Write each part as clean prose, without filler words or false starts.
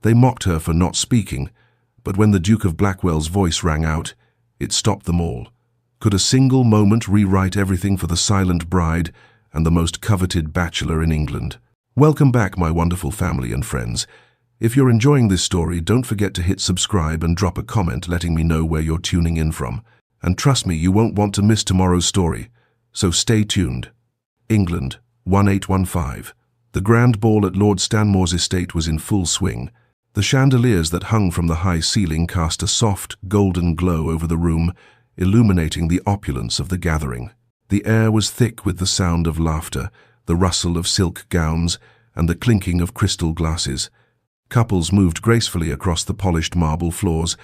They mocked her for not speaking, but when the Duke of Blackwell's voice rang out, it stopped them all. Could a single moment rewrite everything for the silent bride and the most coveted bachelor in England? Welcome back, my wonderful family and friends. If you're enjoying this story, don't forget to hit subscribe and drop a comment letting me know where you're tuning in from. And trust me, you won't want to miss tomorrow's story. So stay tuned. England, 1815. The grand ball at Lord Stanmore's estate was in full swing. The chandeliers that hung from the high ceiling cast a soft, golden glow over the room, illuminating the opulence of the gathering. The air was thick with the sound of laughter, the rustle of silk gowns, and the clinking of crystal glasses. Couples moved gracefully across the polished marble floors,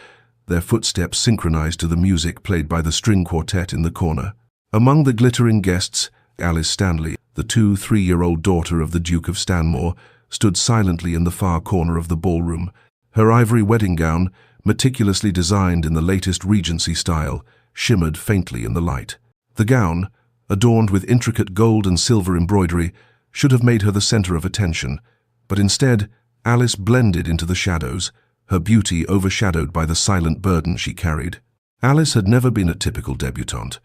their footsteps synchronized to the music played by the string quartet in the corner. Among the glittering guests, Alice Stanley, the 3-year-old daughter of the Duke of Stanmore, stood silently in the far corner of the ballroom. Her ivory wedding gown, meticulously designed in the latest Regency style, shimmered faintly in the light. The gown, adorned with intricate gold and silver embroidery, should have made her the center of attention, but instead, Alice blended into the shadows, her beauty overshadowed by the silent burden she carried. Alice had never been a typical debutante.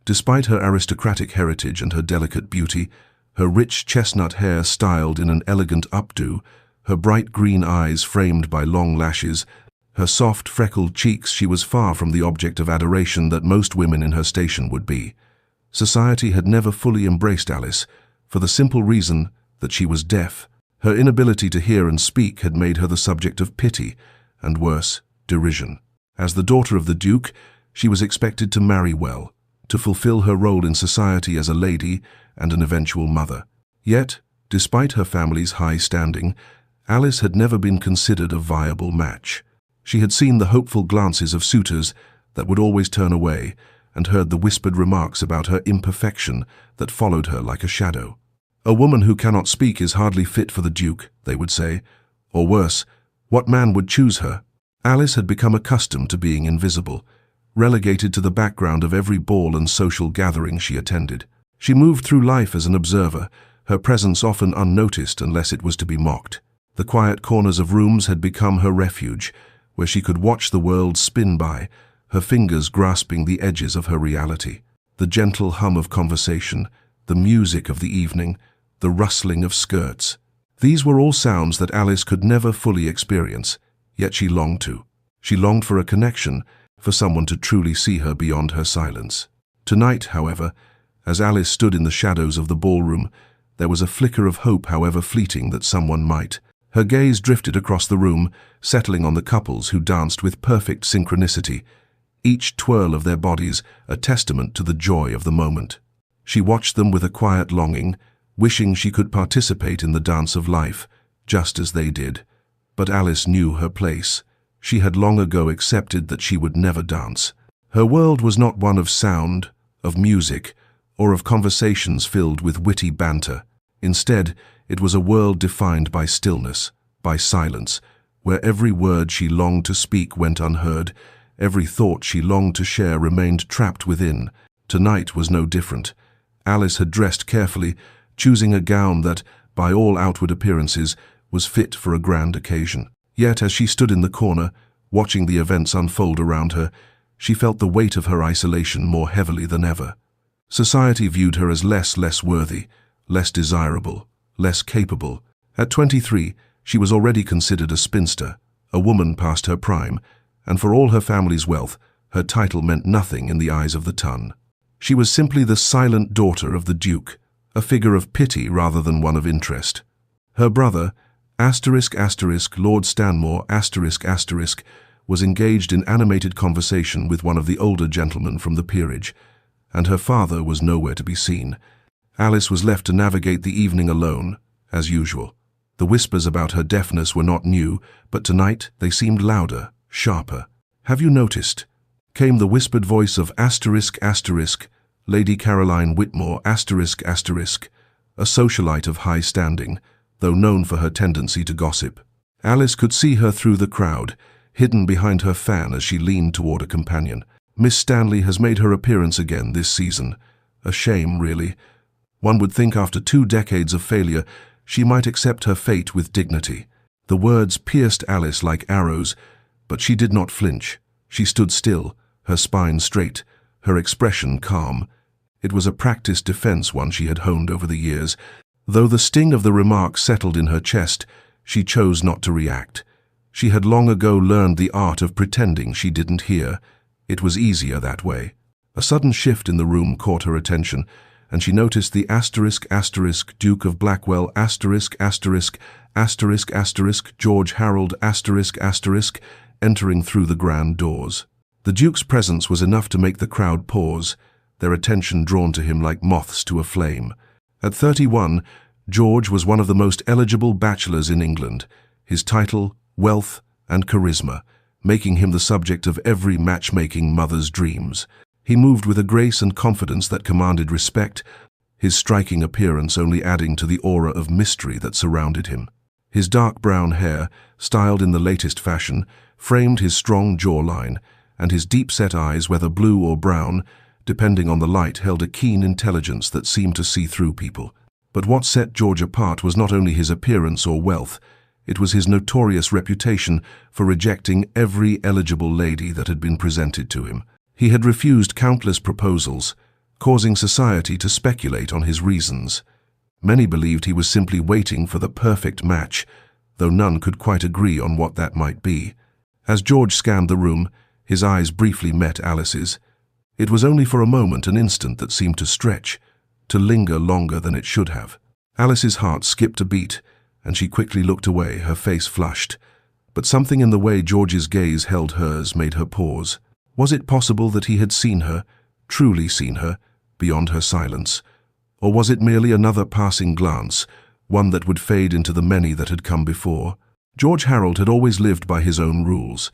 Despite her aristocratic heritage and her delicate beauty, her rich chestnut hair styled in an elegant updo, her bright green eyes framed by long lashes, her soft, freckled cheeks, she was far from the object of adoration that most women in her station would be. Society had never fully embraced Alice, for the simple reason that she was deaf. Her inability to hear and speak had made her the subject of pity, and worse, derision. As the daughter of the Duke, she was expected to marry well, to fulfill her role in society as a lady and an eventual mother. Yet, despite her family's high standing, Alice had never been considered a viable match. She had seen the hopeful glances of suitors that would always turn away, and heard the whispered remarks about her imperfection that followed her like a shadow. A woman who cannot speak is hardly fit for the Duke, they would say. Or worse, what man would choose her? Alice had become accustomed to being invisible, relegated to the background of every ball and social gathering she attended. She moved through life as an observer, her presence often unnoticed unless it was to be mocked. The quiet corners of rooms had become her refuge, where she could watch the world spin by, her fingers grasping the edges of her reality. The gentle hum of conversation, the music of the evening, the rustling of skirts. These were all sounds that Alice could never fully experience, yet she longed to. She longed for a connection, for someone to truly see her beyond her silence. Tonight, however, as Alice stood in the shadows of the ballroom, there was a flicker of hope, however fleeting, that someone might. Her gaze drifted across the room, settling on the couples who danced with perfect synchronicity, each twirl of their bodies a testament to the joy of the moment. She watched them with a quiet longing, wishing she could participate in the dance of life, just as they did. But Alice knew her place. She had long ago accepted that she would never dance. Her world was not one of sound, of music, or of conversations filled with witty banter. Instead, it was a world defined by stillness, by silence, where every word she longed to speak went unheard, every thought she longed to share remained trapped within. Tonight was no different. Alice had dressed carefully, choosing a gown that, by all outward appearances, was fit for a grand occasion. Yet, as she stood in the corner, watching the events unfold around her, she felt the weight of her isolation more heavily than ever. Society viewed her as less worthy, less desirable, less capable. At 23, she was already considered a spinster, a woman past her prime, and for all her family's wealth, her title meant nothing in the eyes of the ton. She was simply the silent daughter of the Duke, a figure of pity rather than one of interest. Her brother, Lord Stanmore, was engaged in animated conversation with one of the older gentlemen from the peerage, and her father was nowhere to be seen. Alice was left to navigate the evening alone, as usual. The whispers about her deafness were not new, but tonight they seemed louder, sharper. "Have you noticed?" came the whispered voice of Lady Caroline Whitmore, a socialite of high standing, though known for her tendency to gossip. Alice could see her through the crowd, hidden behind her fan as she leaned toward a companion. "Miss Stanley has made her appearance again this season. A shame, really. One would think after 2 decades of failure, she might accept her fate with dignity." The words pierced Alice like arrows, but she did not flinch. She stood still, her spine straight, her expression calm. It was a practiced defense, one she had honed over the years. Though the sting of the remark settled in her chest, she chose not to react. She had long ago learned the art of pretending she didn't hear. It was easier that way. A sudden shift in the room caught her attention, and she noticed the *** Duke of Blackwell *** George Harold *** entering through the grand doors. The Duke's presence was enough to make the crowd pause, their attention drawn to him like moths to a flame. At 31, George was one of the most eligible bachelors in England, his title, wealth, and charisma, making him the subject of every matchmaking mother's dreams. He moved with a grace and confidence that commanded respect, his striking appearance only adding to the aura of mystery that surrounded him. His dark brown hair, styled in the latest fashion, framed his strong jawline, and his deep-set eyes, whether blue or brown, depending on the light, held a keen intelligence that seemed to see through people. But what set George apart was not only his appearance or wealth, it was his notorious reputation for rejecting every eligible lady that had been presented to him. He had refused countless proposals, causing society to speculate on his reasons. Many believed he was simply waiting for the perfect match, though none could quite agree on what that might be. As George scanned the room, his eyes briefly met Alice's. It was only for a moment, an instant that seemed to stretch, to linger longer than it should have. Alice's heart skipped a beat, and she quickly looked away, her face flushed. But something in the way George's gaze held hers made her pause. Was it possible that he had seen her, truly seen her, beyond her silence? Or was it merely another passing glance, one that would fade into the many that had come before? George Harold had always lived by his own rules.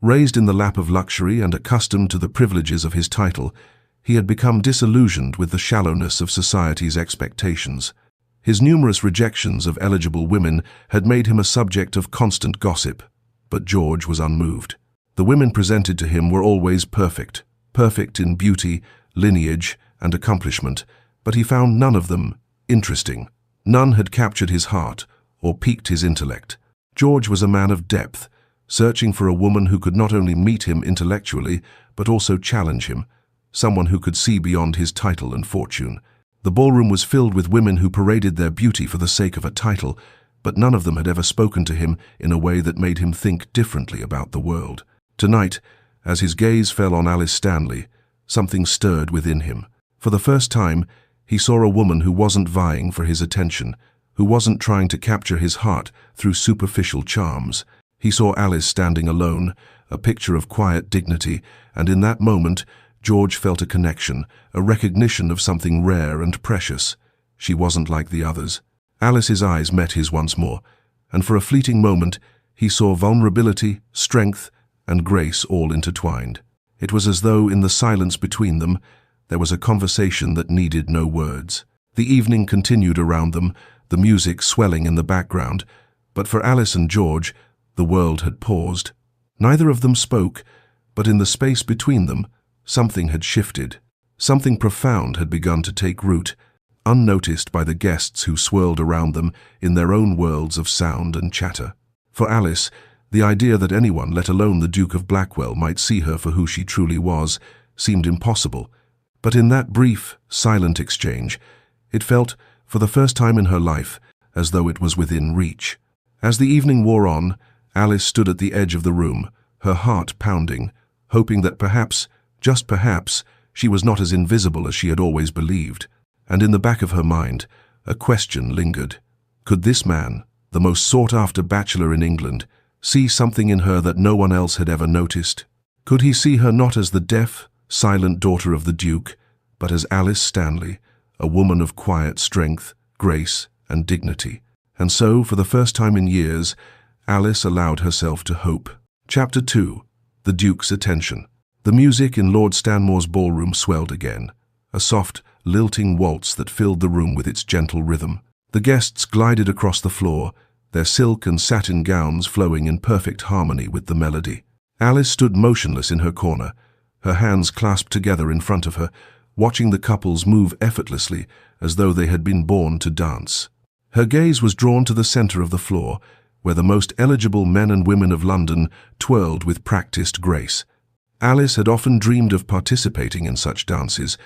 Raised in the lap of luxury and accustomed to the privileges of his title, he had become disillusioned with the shallowness of society's expectations. His numerous rejections of eligible women had made him a subject of constant gossip, but George was unmoved. The women presented to him were always perfect in beauty, lineage, and accomplishment, but he found none of them interesting. None had captured his heart or piqued his intellect. George was a man of depth, searching for a woman who could not only meet him intellectually, but also challenge him, someone who could see beyond his title and fortune. The ballroom was filled with women who paraded their beauty for the sake of a title, but none of them had ever spoken to him in a way that made him think differently about the world. Tonight, as his gaze fell on Alice Stanley, something stirred within him. For the first time, he saw a woman who wasn't vying for his attention, who wasn't trying to capture his heart through superficial charms. He saw Alice standing alone, a picture of quiet dignity, and in that moment, George felt a connection, a recognition of something rare and precious. She wasn't like the others. Alice's eyes met his once more, and for a fleeting moment, he saw vulnerability, strength, and grace all intertwined. It was as though in the silence between them, there was a conversation that needed no words. The evening continued around them, the music swelling in the background, but for Alice and George, the world had paused. Neither of them spoke, but in the space between them, something had shifted. Something profound had begun to take root, unnoticed by the guests who swirled around them in their own worlds of sound and chatter. For Alice, the idea that anyone, let alone the Duke of Blackwell, might see her for who she truly was, seemed impossible. But in that brief, silent exchange, it felt, for the first time in her life, as though it was within reach. As the evening wore on, Alice stood at the edge of the room, her heart pounding, hoping that perhaps, just perhaps, she was not as invisible as she had always believed. And in the back of her mind, a question lingered. Could this man, the most sought-after bachelor in England, see something in her that no one else had ever noticed? Could he see her not as the deaf, silent daughter of the Duke, but as Alice Stanley, a woman of quiet strength, grace, and dignity? And so, for the first time in years, Alice allowed herself to hope. Chapter 2. The Duke's Attention. The music in Lord Stanmore's ballroom swelled again, a soft, lilting waltz that filled the room with its gentle rhythm. The guests glided across the floor, their silk and satin gowns flowing in perfect harmony with the melody. Alice stood motionless in her corner, her hands clasped together in front of her, watching the couples move effortlessly as though they had been born to dance. Her gaze was drawn to the center of the floor, where the most eligible men and women of London twirled with practiced grace. Alice had often dreamed of participating in such dances,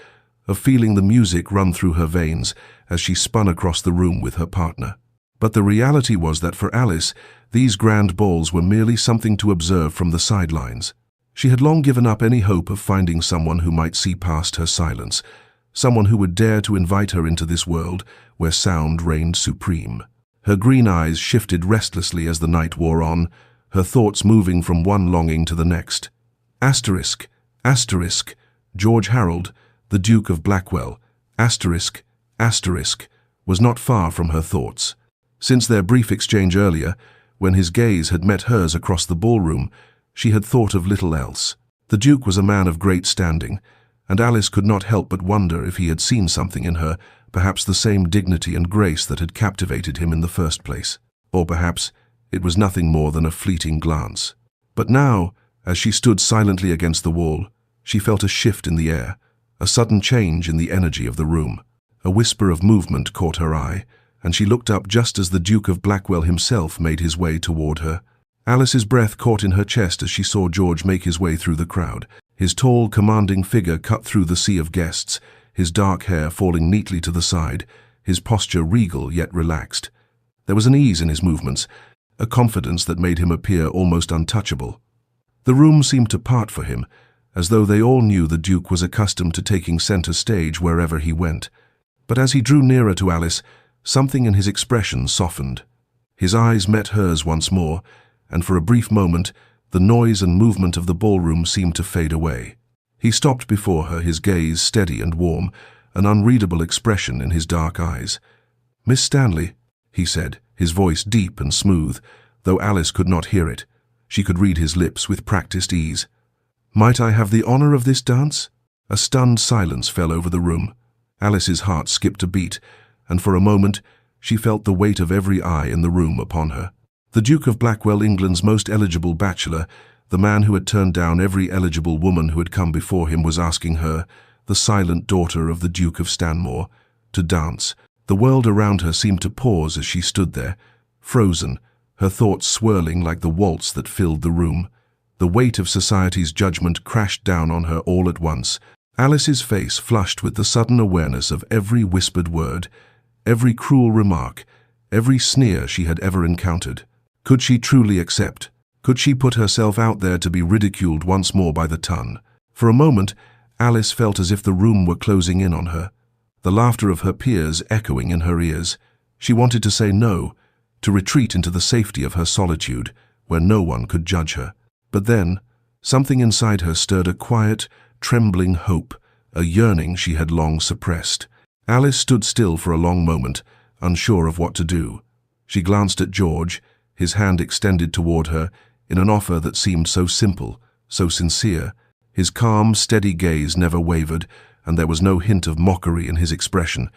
of feeling the music run through her veins as she spun across the room with her partner. But the reality was that for Alice, these grand balls were merely something to observe from the sidelines. She had long given up any hope of finding someone who might see past her silence, someone who would dare to invite her into this world where sound reigned supreme. Her green eyes shifted restlessly as the night wore on, her thoughts moving from one longing to the next. Asterisk, asterisk, George Harold, the Duke of Blackwell, asterisk, asterisk, was not far from her thoughts. Since their brief exchange earlier, when his gaze had met hers across the ballroom, she had thought of little else. The Duke was a man of great standing, and Alice could not help but wonder if he had seen something in her, perhaps the same dignity and grace that had captivated him in the first place. Or perhaps it was nothing more than a fleeting glance. But now, as she stood silently against the wall, she felt a shift in the air, a sudden change in the energy of the room. A whisper of movement caught her eye, and she looked up just as the Duke of Blackwell himself made his way toward her. Alice's breath caught in her chest as she saw George make his way through the crowd. His tall, commanding figure cut through the sea of guests, his dark hair falling neatly to the side, his posture regal yet relaxed. There was an ease in his movements, a confidence that made him appear almost untouchable. The room seemed to part for him, as though they all knew the Duke was accustomed to taking center stage wherever he went. But as he drew nearer to Alice, something in his expression softened. His eyes met hers once more, and for a brief moment, the noise and movement of the ballroom seemed to fade away. He stopped before her, his gaze steady and warm, an unreadable expression in his dark eyes. "Miss Stanley," he said, his voice deep and smooth, though Alice could not hear it. She could read his lips with practiced ease. "Might I have the honor of this dance?" A stunned silence fell over the room. Alice's heart skipped a beat, and for a moment she felt the weight of every eye in the room upon her. The Duke of Blackwell, England's most eligible bachelor, the man who had turned down every eligible woman who had come before him, was asking her, the silent daughter of the Duke of Stanmore, to dance. The world around her seemed to pause as she stood there, frozen, her thoughts swirling like the waltz that filled the room. The weight of society's judgment crashed down on her all at once. Alice's face flushed with the sudden awareness of every whispered word, every cruel remark, every sneer she had ever encountered. Could she truly accept? Could she put herself out there to be ridiculed once more by the ton? For a moment, Alice felt as if the room were closing in on her, the laughter of her peers echoing in her ears. She wanted to say no, to retreat into the safety of her solitude, where no one could judge her. But then, something inside her stirred a quiet, trembling hope, a yearning she had long suppressed. Alice stood still for a long moment, unsure of what to do. She glanced at George, his hand extended toward her, in an offer that seemed so simple, so sincere. His calm, steady gaze never wavered, and there was no hint of mockery in his expression,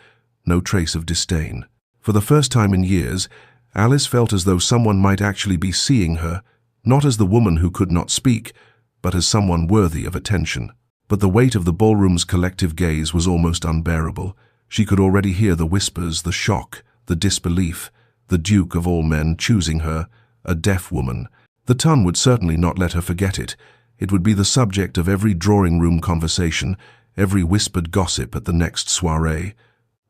no trace of disdain. For the first time in years, Alice felt as though someone might actually be seeing her, not as the woman who could not speak, but as someone worthy of attention. But the weight of the ballroom's collective gaze was almost unbearable. She could already hear the whispers, the shock, the disbelief. The Duke of all men choosing her, a deaf woman. The Ton would certainly not let her forget it. It would be the subject of every drawing-room conversation, every whispered gossip at the next soirée.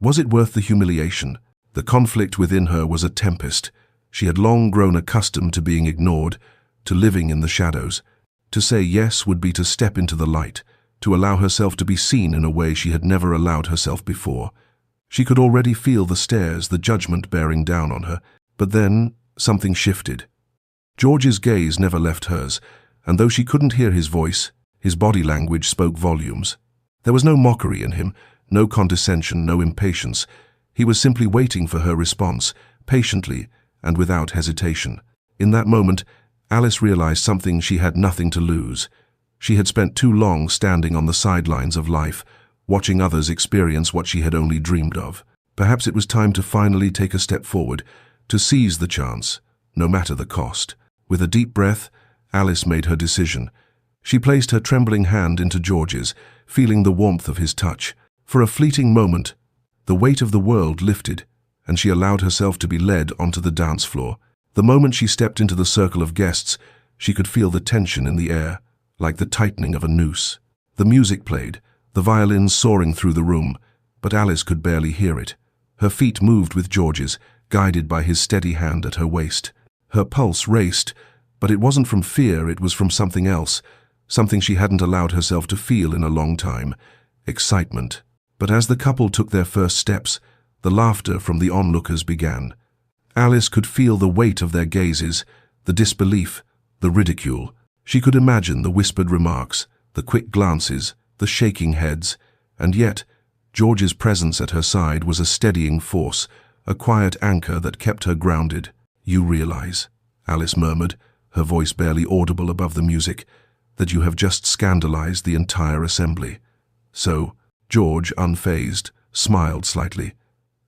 Was it worth the humiliation? The conflict within her was a tempest. She had long grown accustomed to being ignored, to living in the shadows. To say yes would be to step into the light, to allow herself to be seen in a way she had never allowed herself before. She could already feel the stares, the judgment bearing down on her. But then something shifted. George's gaze never left hers, and though she couldn't hear his voice, his body language spoke volumes. There was no mockery in him, no condescension, no impatience. He was simply waiting for her response, patiently and without hesitation. In that moment, Alice realized something she had nothing to lose. She had spent too long standing on the sidelines of life, watching others experience what she had only dreamed of. Perhaps it was time to finally take a step forward, to seize the chance, no matter the cost. With a deep breath, Alice made her decision. She placed her trembling hand into George's, feeling the warmth of his touch. For a fleeting moment, the weight of the world lifted, and she allowed herself to be led onto the dance floor. The moment she stepped into the circle of guests, she could feel the tension in the air, like the tightening of a noose. The music played, the violins soaring through the room, but Alice could barely hear it. Her feet moved with George's, guided by his steady hand at her waist. Her pulse raced, but it wasn't from fear, it was from something else, something she hadn't allowed herself to feel in a long time: excitement. But as the couple took their first steps, the laughter from the onlookers began. Alice could feel the weight of their gazes, the disbelief, the ridicule. She could imagine the whispered remarks, the quick glances, the shaking heads, and yet George's presence at her side was a steadying force, a quiet anchor that kept her grounded. "You realize," Alice murmured, her voice barely audible above the music, "that you have just scandalized the entire assembly." "So," George, unfazed, smiled slightly.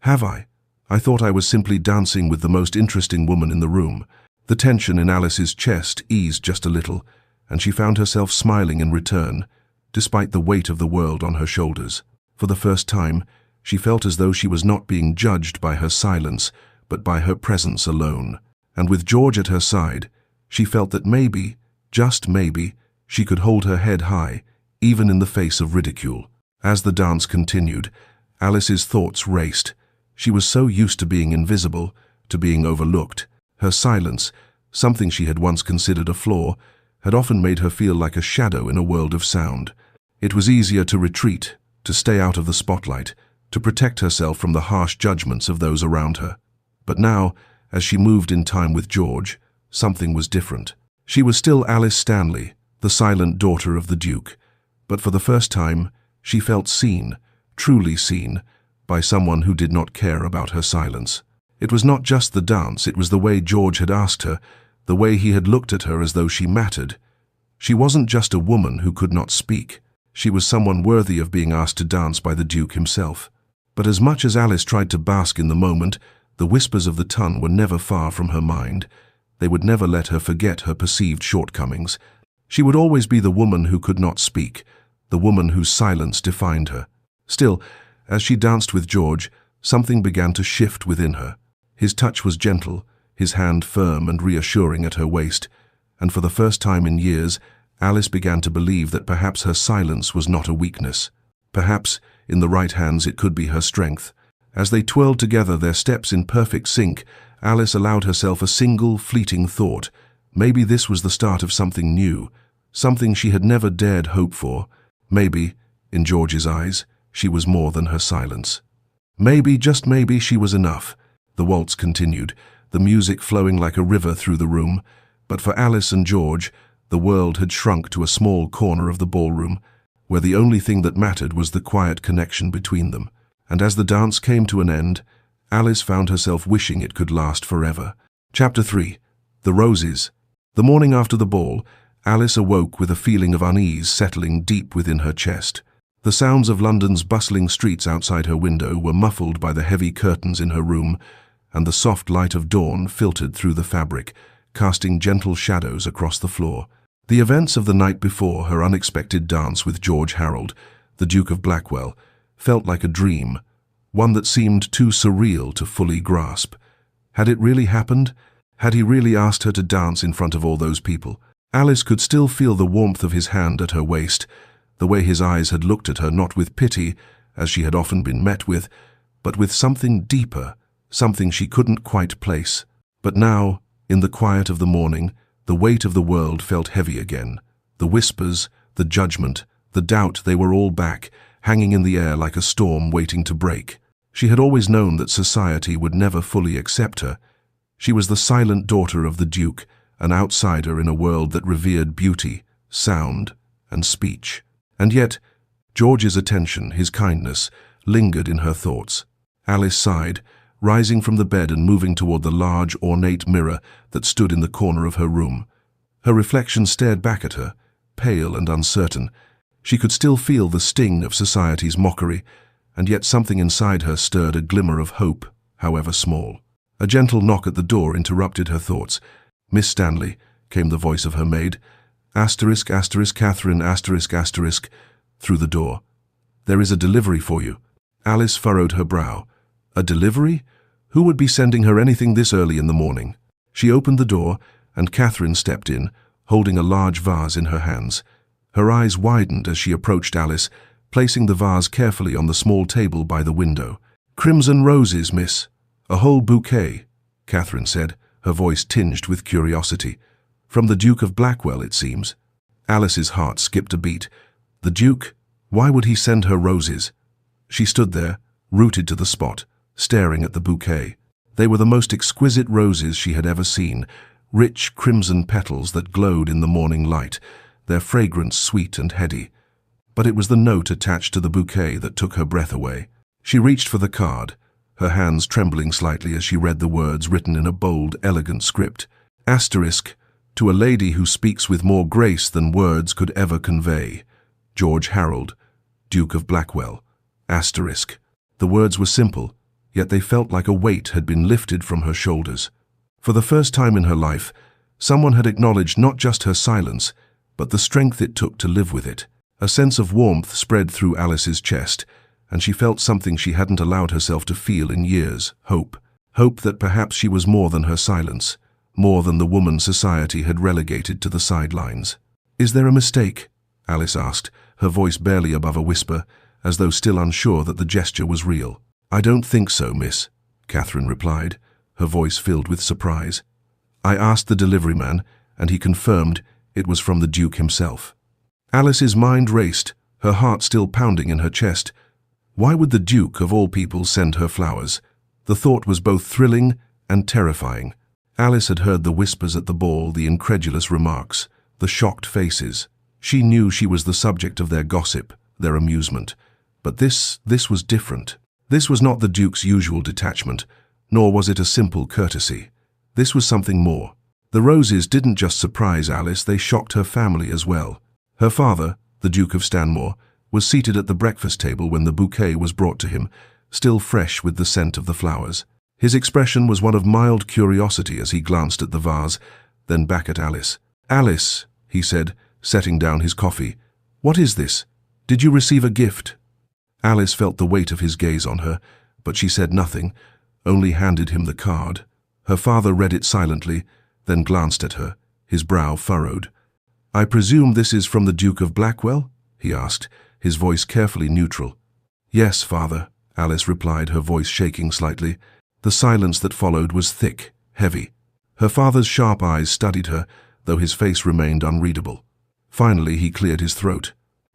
"Have I? I thought I was simply dancing with the most interesting woman in the room." The tension in Alice's chest eased just a little, and she found herself smiling in return, despite the weight of the world on her shoulders. For the first time, she felt as though she was not being judged by her silence, but by her presence alone. And with George at her side, she felt that maybe, just maybe, she could hold her head high, even in the face of ridicule. As the dance continued, Alice's thoughts raced. She was so used to being invisible, to being overlooked. Her silence, something she had once considered a flaw, had often made her feel like a shadow in a world of sound. It was easier to retreat, to stay out of the spotlight, to protect herself from the harsh judgments of those around her. But now, as she moved in time with George, something was different. She was still Alice Stanley, the silent daughter of the Duke, but for the first time, she felt seen, truly seen, by someone who did not care about her silence. It was not just the dance, it was the way George had asked her, the way he had looked at her as though she mattered. She wasn't just a woman who could not speak. She was someone worthy of being asked to dance by the Duke himself. But as much as Alice tried to bask in the moment, the whispers of the ton were never far from her mind. They would never let her forget her perceived shortcomings. She would always be the woman who could not speak, the woman whose silence defined her. Still, as she danced with George, something began to shift within her. His touch was gentle, his hand firm and reassuring at her waist, and for the first time in years, Alice began to believe that perhaps her silence was not a weakness. Perhaps, in the right hands, it could be her strength. As they twirled together, their steps in perfect sync, Alice allowed herself a single, fleeting thought. Maybe this was the start of something new, something she had never dared hope for. Maybe, in George's eyes, she was more than her silence. Maybe, just maybe, she was enough. The waltz continued, the music flowing like a river through the room, but for Alice and George, the world had shrunk to a small corner of the ballroom, where the only thing that mattered was the quiet connection between them. And as the dance came to an end, Alice found herself wishing it could last forever. Chapter 3. The Roses. The morning after the ball, Alice awoke with a feeling of unease settling deep within her chest. The sounds of London's bustling streets outside her window were muffled by the heavy curtains in her room, and the soft light of dawn filtered through the fabric, casting gentle shadows across the floor. The events of the night before, her unexpected dance with George Harold, the Duke of Blackwell, felt like a dream, one that seemed too surreal to fully grasp. Had it really happened? Had he really asked her to dance in front of all those people? Alice could still feel the warmth of his hand at her waist, the way his eyes had looked at her not with pity, as she had often been met with, but with something deeper, something she couldn't quite place. But now, in the quiet of the morning, the weight of the world felt heavy again. The whispers, the judgment, the doubt, they were all back, hanging in the air like a storm waiting to break. She had always known that society would never fully accept her. She was the silent daughter of the Duke, an outsider in a world that revered beauty, sound, and speech. And yet, George's attention, his kindness, lingered in her thoughts. Alice sighed, rising from the bed and moving toward the large, ornate mirror that stood in the corner of her room. Her reflection stared back at her, pale and uncertain. She could still feel the sting of society's mockery, and yet something inside her stirred a glimmer of hope, however small. A gentle knock at the door interrupted her thoughts. "Miss Stanley," came the voice of her maid. Asterisk, asterisk, Catherine, asterisk, asterisk, through the door. "There is a delivery for you." Alice furrowed her brow. A delivery? Who would be sending her anything this early in the morning? She opened the door, and Catherine stepped in, holding a large vase in her hands. Her eyes widened as she approached Alice, placing the vase carefully on the small table by the window. "Crimson roses, miss. A whole bouquet," Catherine said, her voice tinged with curiosity. "From the Duke of Blackwell, it seems." Alice's heart skipped a beat. The Duke? Why would he send her roses? She stood there, rooted to the spot, staring at the bouquet. They were the most exquisite roses she had ever seen, rich crimson petals that glowed in the morning light, their fragrance sweet and heady. But it was the note attached to the bouquet that took her breath away. She reached for the card, her hands trembling slightly as she read the words written in a bold, elegant script. Asterisk, to a lady who speaks with more grace than words could ever convey. George Harold, Duke of Blackwell. Asterisk. The words were simple, yet they felt like a weight had been lifted from her shoulders. For the first time in her life, someone had acknowledged not just her silence, but the strength it took to live with it. A sense of warmth spread through Alice's chest, and she felt something she hadn't allowed herself to feel in years: hope. Hope that perhaps she was more than her silence, more than the woman society had relegated to the sidelines. "Is there a mistake?" Alice asked, her voice barely above a whisper, as though still unsure that the gesture was real. "I don't think so, miss," Catherine replied, her voice filled with surprise. "I asked the delivery man, and he confirmed it was from the Duke himself." Alice's mind raced, her heart still pounding in her chest. Why would the Duke, of all people, send her flowers? The thought was both thrilling and terrifying. Alice had heard the whispers at the ball, the incredulous remarks, the shocked faces. She knew she was the subject of their gossip, their amusement. But this was different. This was not the Duke's usual detachment, nor was it a simple courtesy. This was something more. The roses didn't just surprise Alice, they shocked her family as well. Her father, the Duke of Stanmore, was seated at the breakfast table when the bouquet was brought to him, still fresh with the scent of the flowers. His expression was one of mild curiosity as he glanced at the vase, then back at Alice. "Alice," he said, setting down his coffee, "what is this? Did you receive a gift?" Alice felt the weight of his gaze on her, but she said nothing, only handed him the card. Her father read it silently, then glanced at her, his brow furrowed. "I presume this is from the Duke of Blackwell?" he asked, his voice carefully neutral. "Yes, father," Alice replied, her voice shaking slightly. The silence that followed was thick, heavy. Her father's sharp eyes studied her, though his face remained unreadable. Finally, he cleared his throat.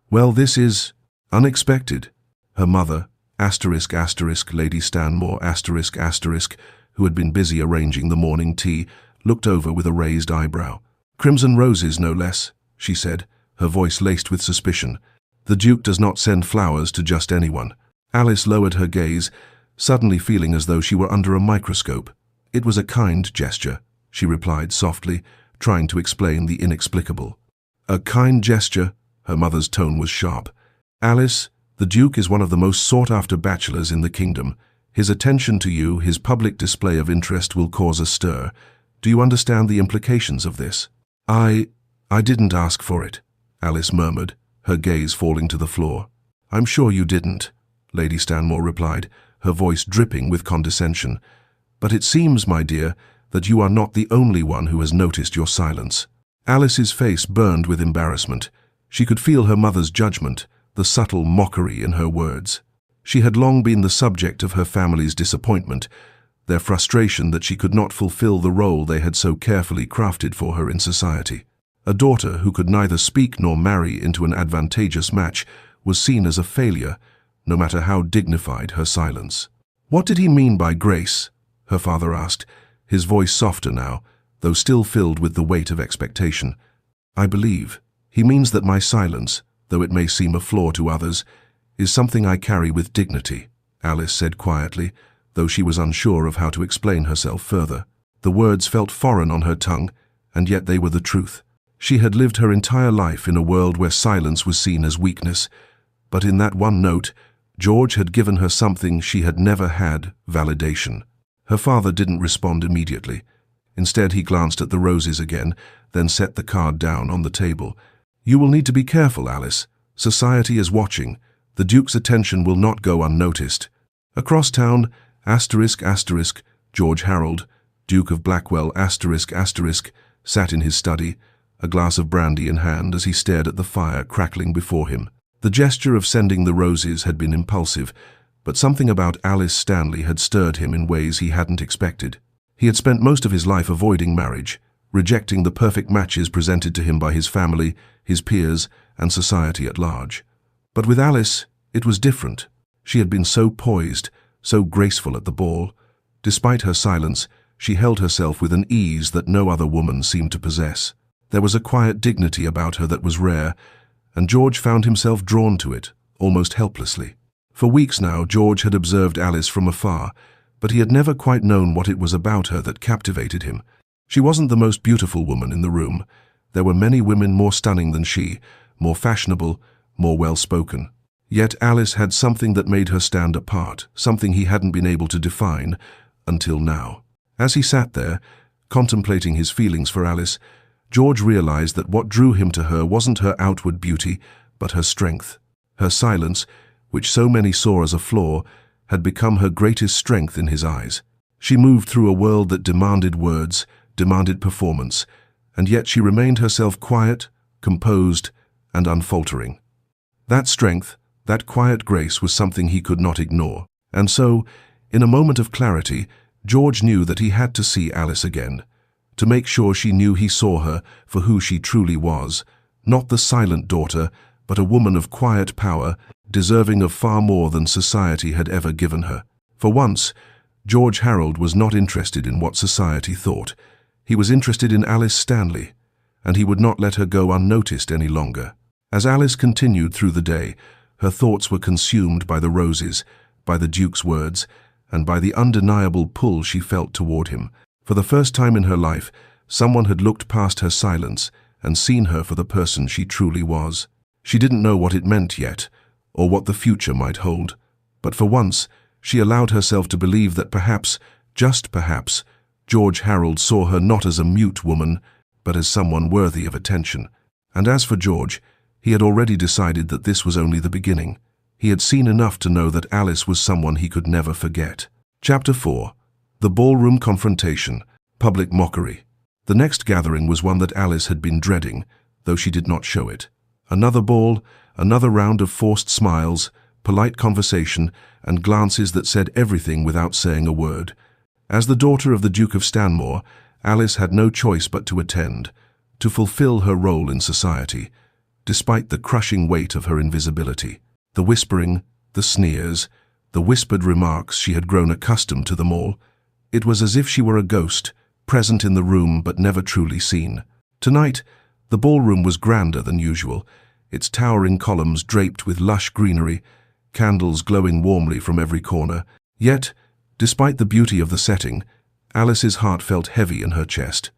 "Well, this is unexpected." Her mother, Lady Stanmore, who had been busy arranging the morning tea, looked over with a raised eyebrow. "Crimson roses, no less," she said, her voice laced with suspicion. "The Duke does not send flowers to just anyone." Alice lowered her gaze, suddenly feeling as though she were under a microscope. "It was a kind gesture," she replied softly, trying to explain the inexplicable. "A kind gesture?" Her mother's tone was sharp. "Alice, the Duke is one of the most sought-after bachelors in the kingdom. His attention to you, his public display of interest will cause a stir. Do you understand the implications of this?" I didn't ask for it," Alice murmured, her gaze falling to the floor. "I'm sure you didn't," Lady Stanmore replied, her voice dripping with condescension. "But it seems, my dear, that you are not the only one who has noticed your silence." Alice's face burned with embarrassment. She could feel her mother's judgment, the subtle mockery in her words. She had long been the subject of her family's disappointment, their frustration that she could not fulfill the role they had so carefully crafted for her in society. A daughter who could neither speak nor marry into an advantageous match was seen as a failure, no matter how dignified her silence. "What did he mean by grace?" her father asked, his voice softer now, though still filled with the weight of expectation. "I believe he means that my silence, though it may seem a flaw to others, is something I carry with dignity," Alice said quietly, though she was unsure of how to explain herself further. The words felt foreign on her tongue, and yet they were the truth. She had lived her entire life in a world where silence was seen as weakness, but in that one note, George had given her something she had never had: validation. Her father didn't respond immediately. Instead, he glanced at the roses again, then set the card down on the table. "You will need to be careful, Alice. Society is watching. The Duke's attention will not go unnoticed. Across town, **, George Harold, Duke of Blackwell ***, sat in his study, a glass of brandy in hand as he stared at the fire crackling before him. The gesture of sending the roses had been impulsive, but something about Alice Stanley had stirred him in ways he hadn't expected. He had spent most of his life avoiding marriage, rejecting the perfect matches presented to him by his family, his peers, and society at large. But with Alice, it was different. She had been so poised, so graceful at the ball. Despite her silence, she held herself with an ease that no other woman seemed to possess. There was a quiet dignity about her that was rare, and George found himself drawn to it, almost helplessly. For weeks now, George had observed Alice from afar, but he had never quite known what it was about her that captivated him. She wasn't the most beautiful woman in the room. There were many women more stunning than she, more fashionable, more well-spoken. Yet Alice had something that made her stand apart, something he hadn't been able to define until now. As he sat there, contemplating his feelings for Alice, George realized that what drew him to her wasn't her outward beauty, but her strength. Her silence, which so many saw as a flaw, had become her greatest strength in his eyes. She moved through a world that demanded words, demanded performance, and yet she remained herself quiet, composed, and unfaltering. That strength, that quiet grace was something he could not ignore. And so, in a moment of clarity, George knew that he had to see Alice again, to make sure she knew he saw her for who she truly was, not the silent daughter, but a woman of quiet power, deserving of far more than society had ever given her. For once, George Harold was not interested in what society thought. He was interested in Alice Stanley, and he would not let her go unnoticed any longer. As Alice continued through the day, her thoughts were consumed by the roses, by the Duke's words, and by the undeniable pull she felt toward him. For the first time in her life, someone had looked past her silence and seen her for the person she truly was. She didn't know what it meant yet, or what the future might hold, but for once, she allowed herself to believe that perhaps, just perhaps, George Harold saw her not as a mute woman, but as someone worthy of attention. And as for George, he had already decided that this was only the beginning. He had seen enough to know that Alice was someone he could never forget. Chapter 4. The Ballroom Confrontation, Public Mockery. The next gathering was one that Alice had been dreading, though she did not show it. Another ball, another round of forced smiles, polite conversation, and glances that said everything without saying a word. As the daughter of the Duke of Stanmore, Alice had no choice but to attend, to fulfill her role in society, despite the crushing weight of her invisibility. The whispering, the sneers, the whispered remarks, she had grown accustomed to them all. It was as if she were a ghost, present in the room but never truly seen. Tonight, the ballroom was grander than usual, its towering columns draped with lush greenery, candles glowing warmly from every corner. Yet, despite the beauty of the setting, Alice's heart felt heavy in her chest.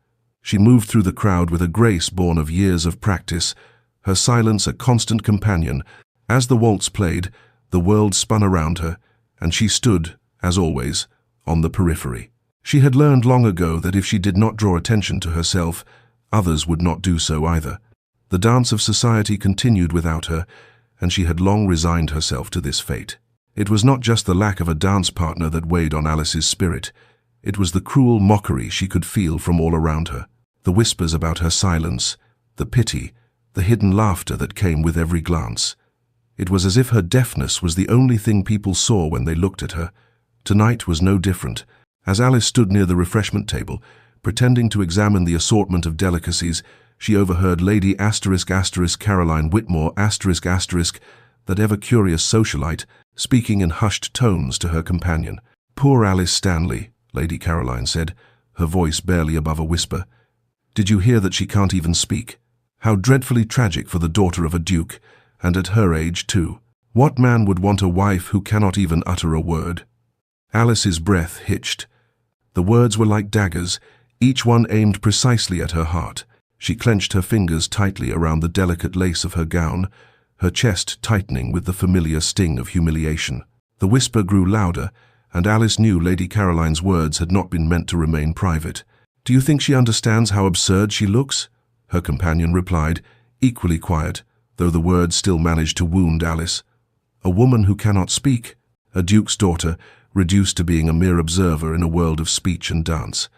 She moved through the crowd with a grace born of years of practice, her silence a constant companion. As the waltz played, the world spun around her, and she stood, as always, on the periphery. She had learned long ago that if she did not draw attention to herself, others would not do so either. The dance of society continued without her, and she had long resigned herself to this fate. It was not just the lack of a dance partner that weighed on Alice's spirit. It was the cruel mockery she could feel from all around her, the whispers about her silence, the pity, the hidden laughter that came with every glance. It was as if her deafness was the only thing people saw when they looked at her. Tonight was no different. As Alice stood near the refreshment table, pretending to examine the assortment of delicacies, she overheard Lady Caroline Whitmore that ever-curious socialite, speaking in hushed tones to her companion. "Poor Alice Stanley," Lady Caroline said, her voice barely above a whisper. "Did you hear that she can't even speak? How dreadfully tragic for the daughter of a duke, and at her age too. What man would want a wife who cannot even utter a word?" Alice's breath hitched. The words were like daggers, each one aimed precisely at her heart. She clenched her fingers tightly around the delicate lace of her gown, her chest tightening with the familiar sting of humiliation. The whisper grew louder, and Alice knew Lady Caroline's words had not been meant to remain private. "Do you think she understands how absurd she looks?" her companion replied, equally quiet, though the words still managed to wound Alice. A woman who cannot speak, a duke's daughter, reduced to being a mere observer in a world of speech and dance.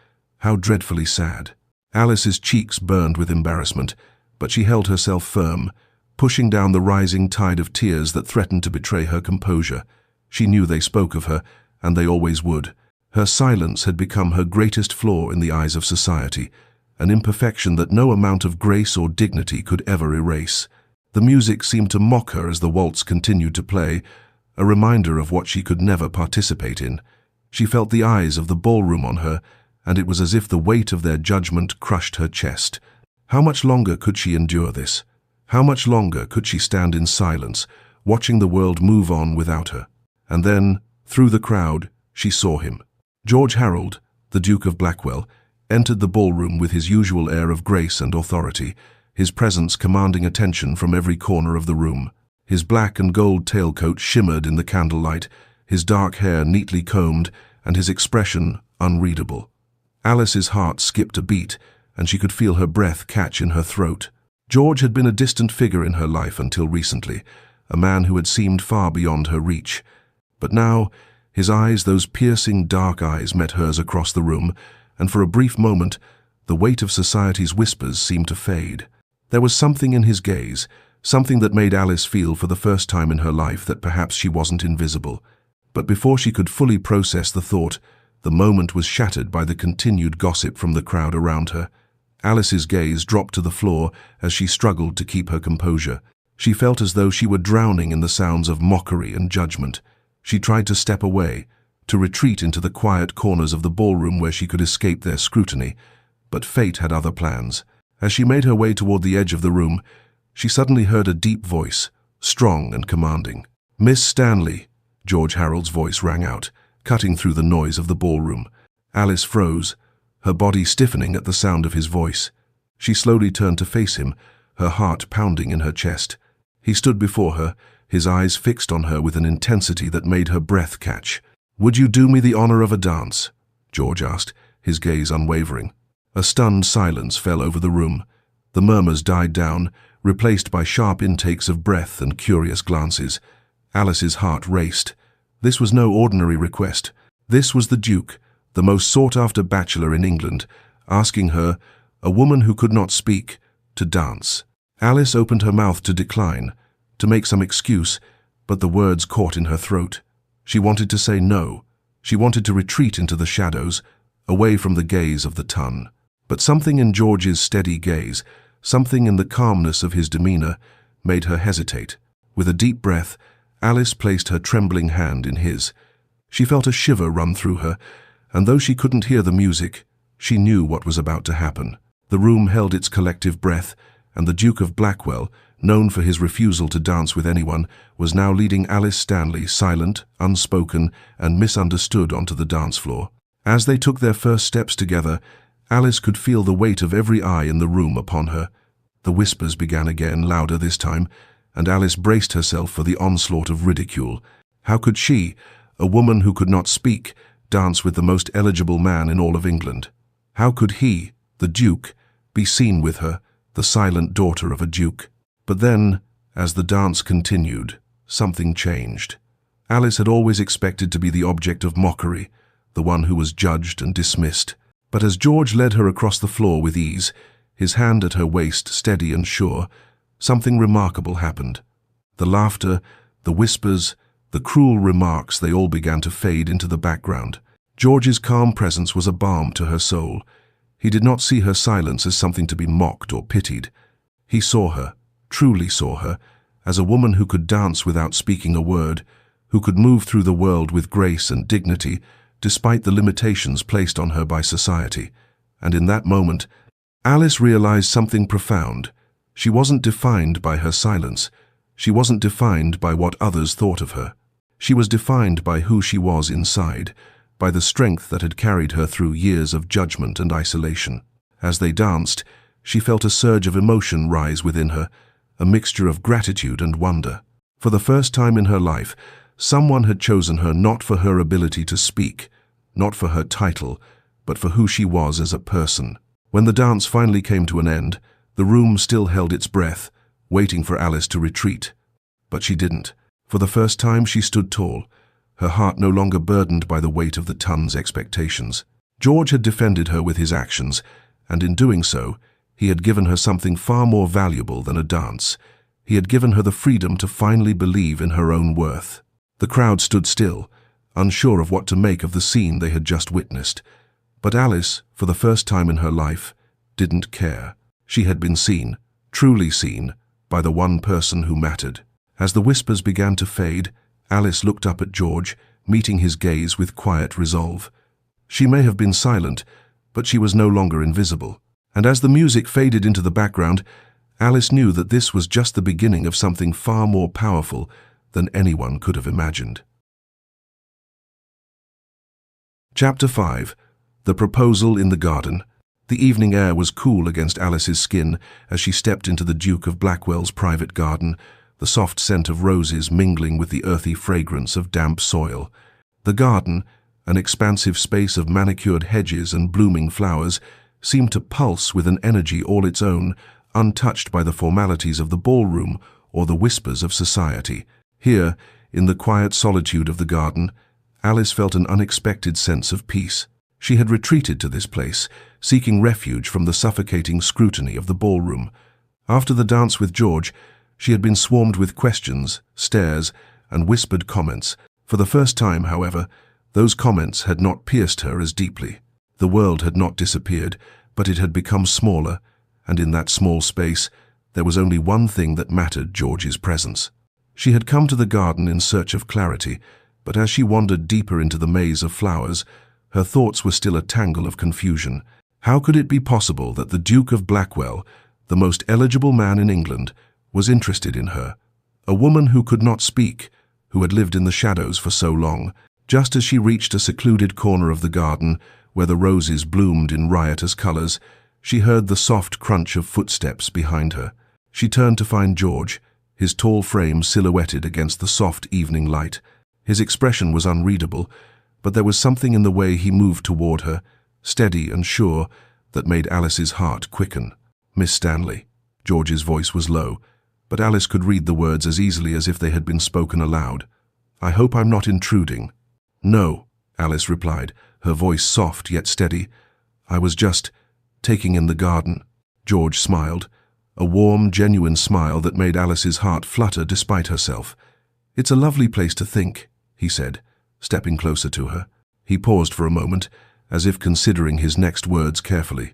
How dreadfully sad. Alice's cheeks burned with embarrassment, but she held herself firm, pushing down the rising tide of tears that threatened to betray her composure. She knew they spoke of her, and they always would. Her silence had become her greatest flaw in the eyes of society, an imperfection that no amount of grace or dignity could ever erase. The music seemed to mock her as the waltz continued to play, a reminder of what she could never participate in. She felt the eyes of the ballroom on her, and it was as if the weight of their judgment crushed her chest. How much longer could she endure this? How much longer could she stand in silence, watching the world move on without her? And then, through the crowd, she saw him. George Harold, the Duke of Blackwell, entered the ballroom with his usual air of grace and authority, his presence commanding attention from every corner of the room. His black and gold tailcoat shimmered in the candlelight, his dark hair neatly combed, and his expression unreadable. Alice's heart skipped a beat, and she could feel her breath catch in her throat. George had been a distant figure in her life until recently, a man who had seemed far beyond her reach. But now, his eyes, those piercing dark eyes, met hers across the room, and for a brief moment, the weight of society's whispers seemed to fade. There was something in his gaze, something that made Alice feel for the first time in her life that perhaps she wasn't invisible. But before she could fully process the thought, the moment was shattered by the continued gossip from the crowd around her. Alice's gaze dropped to the floor as she struggled to keep her composure. She felt as though she were drowning in the sounds of mockery and judgment. She tried to step away, to retreat into the quiet corners of the ballroom where she could escape their scrutiny, but fate had other plans. As she made her way toward the edge of the room, she suddenly heard a deep voice, strong and commanding. "Miss Stanley," George Harold's voice rang out, cutting through the noise of the ballroom. Alice froze, her body stiffening at the sound of his voice. She slowly turned to face him, her heart pounding in her chest. He stood before her, his eyes fixed on her with an intensity that made her breath catch. "Would you do me the honor of a dance?" George asked, his gaze unwavering. A stunned silence fell over the room. The murmurs died down, replaced by sharp intakes of breath and curious glances. Alice's heart raced. This was no ordinary request. This was the Duke, the most sought-after bachelor in England, asking her, a woman who could not speak, to dance. Alice opened her mouth to decline, to make some excuse, but the words caught in her throat. She wanted to say no. She wanted to retreat into the shadows, away from the gaze of the ton. But something in George's steady gaze, something in the calmness of his demeanor, made her hesitate. With a deep breath, Alice placed her trembling hand in his. She felt a shiver run through her, and though she couldn't hear the music, she knew what was about to happen. The room held its collective breath, and the Duke of Blackwell, known for his refusal to dance with anyone, was now leading Alice Stanley, silent, unspoken, and misunderstood, onto the dance floor. As they took their first steps together, Alice could feel the weight of every eye in the room upon her. The whispers began again, louder this time, and Alice braced herself for the onslaught of ridicule. How could she, a woman who could not speak, dance with the most eligible man in all of England? How could he, the Duke, be seen with her, the silent daughter of a duke? But then, as the dance continued, something changed. Alice had always expected to be the object of mockery, the one who was judged and dismissed. But as George led her across the floor with ease, his hand at her waist steady and sure, something remarkable happened. The laughter, the whispers, the cruel remarks, they all began to fade into the background. George's calm presence was a balm to her soul. He did not see her silence as something to be mocked or pitied. He saw her, truly saw her, as a woman who could dance without speaking a word, who could move through the world with grace and dignity, despite the limitations placed on her by society. And in that moment, Alice realized something profound. She wasn't defined by her silence. She wasn't defined by what others thought of her. She was defined by who she was inside, by the strength that had carried her through years of judgment and isolation. As they danced, she felt a surge of emotion rise within her, a mixture of gratitude and wonder. For the first time in her life, someone had chosen her not for her ability to speak, not for her title, but for who she was as a person. When the dance finally came to an end, the room still held its breath, waiting for Alice to retreat. But she didn't. For the first time she stood tall, her heart no longer burdened by the weight of the ton's expectations. George had defended her with his actions, and in doing so, he had given her something far more valuable than a dance. He had given her the freedom to finally believe in her own worth. The crowd stood still, unsure of what to make of the scene they had just witnessed. But Alice, for the first time in her life, didn't care. She had been seen, truly seen, by the one person who mattered. As the whispers began to fade, Alice looked up at George, meeting his gaze with quiet resolve. She may have been silent, but she was no longer invisible. And as the music faded into the background, Alice knew that this was just the beginning of something far more powerful than anyone could have imagined. Chapter 5. The Proposal in the Garden. The evening air was cool against Alice's skin as she stepped into the Duke of Blackwell's private garden, the soft scent of roses mingling with the earthy fragrance of damp soil. The garden, an expansive space of manicured hedges and blooming flowers, seemed to pulse with an energy all its own, untouched by the formalities of the ballroom or the whispers of society. Here, in the quiet solitude of the garden, Alice felt an unexpected sense of peace. She had retreated to this place, seeking refuge from the suffocating scrutiny of the ballroom. After the dance with George, she had been swarmed with questions, stares, and whispered comments. For the first time, however, those comments had not pierced her as deeply. The world had not disappeared, but it had become smaller, and in that small space, there was only one thing that mattered: George's presence. She had come to the garden in search of clarity, but as she wandered deeper into the maze of flowers, her thoughts were still a tangle of confusion. How could it be possible that the Duke of Blackwell, the most eligible man in England, was interested in her? A woman who could not speak, who had lived in the shadows for so long. Just as she reached a secluded corner of the garden, where the roses bloomed in riotous colors, she heard the soft crunch of footsteps behind her. She turned to find George, his tall frame silhouetted against the soft evening light. His expression was unreadable, but there was something in the way he moved toward her, steady and sure, that made Alice's heart quicken. "Miss Stanley." George's voice was low, but Alice could read the words as easily as if they had been spoken aloud. "I hope I'm not intruding." "No," Alice replied, her voice soft yet steady. "I was just taking in the garden." George smiled, a warm, genuine smile that made Alice's heart flutter despite herself. "It's a lovely place to think," he said, stepping closer to her. He paused for a moment, as if considering his next words carefully.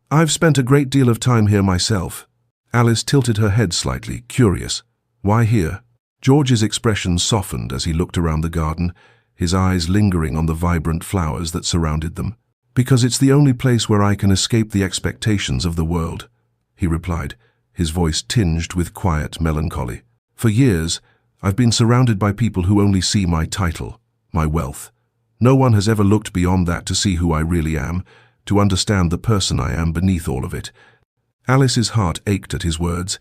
"I've spent a great deal of time here myself." Alice tilted her head slightly, curious. "Why here?" George's expression softened as he looked around the garden, his eyes lingering on the vibrant flowers that surrounded them. "Because it's the only place where I can escape the expectations of the world," he replied, his voice tinged with quiet melancholy. "For years, I've been surrounded by people who only see my title, my wealth. No one has ever looked beyond that to see who I really am, to understand the person I am beneath all of it." Alice's heart ached at his words.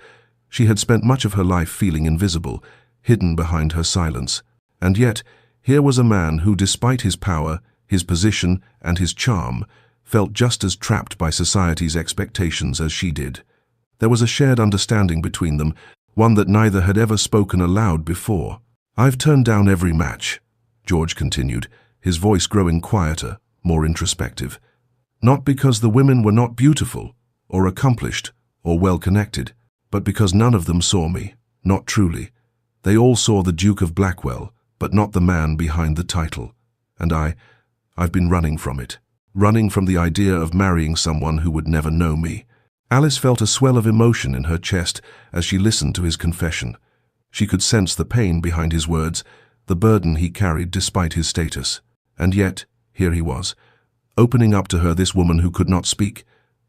She had spent much of her life feeling invisible, hidden behind her silence. And yet, here was a man who, despite his power, his position, and his charm, felt just as trapped by society's expectations as she did. There was a shared understanding between them, one that neither had ever spoken aloud before. "I've turned down every match," George continued, his voice growing quieter, more introspective. "Not because the women were not beautiful, or accomplished, or well-connected, but because none of them saw me, not truly. They all saw the Duke of Blackwell, but not the man behind the title. And I've been running from it. Running from the idea of marrying someone who would never know me." Alice felt a swell of emotion in her chest as she listened to his confession. She could sense the pain behind his words, the burden he carried despite his status. And yet, here he was, opening up to her, this woman who could not speak,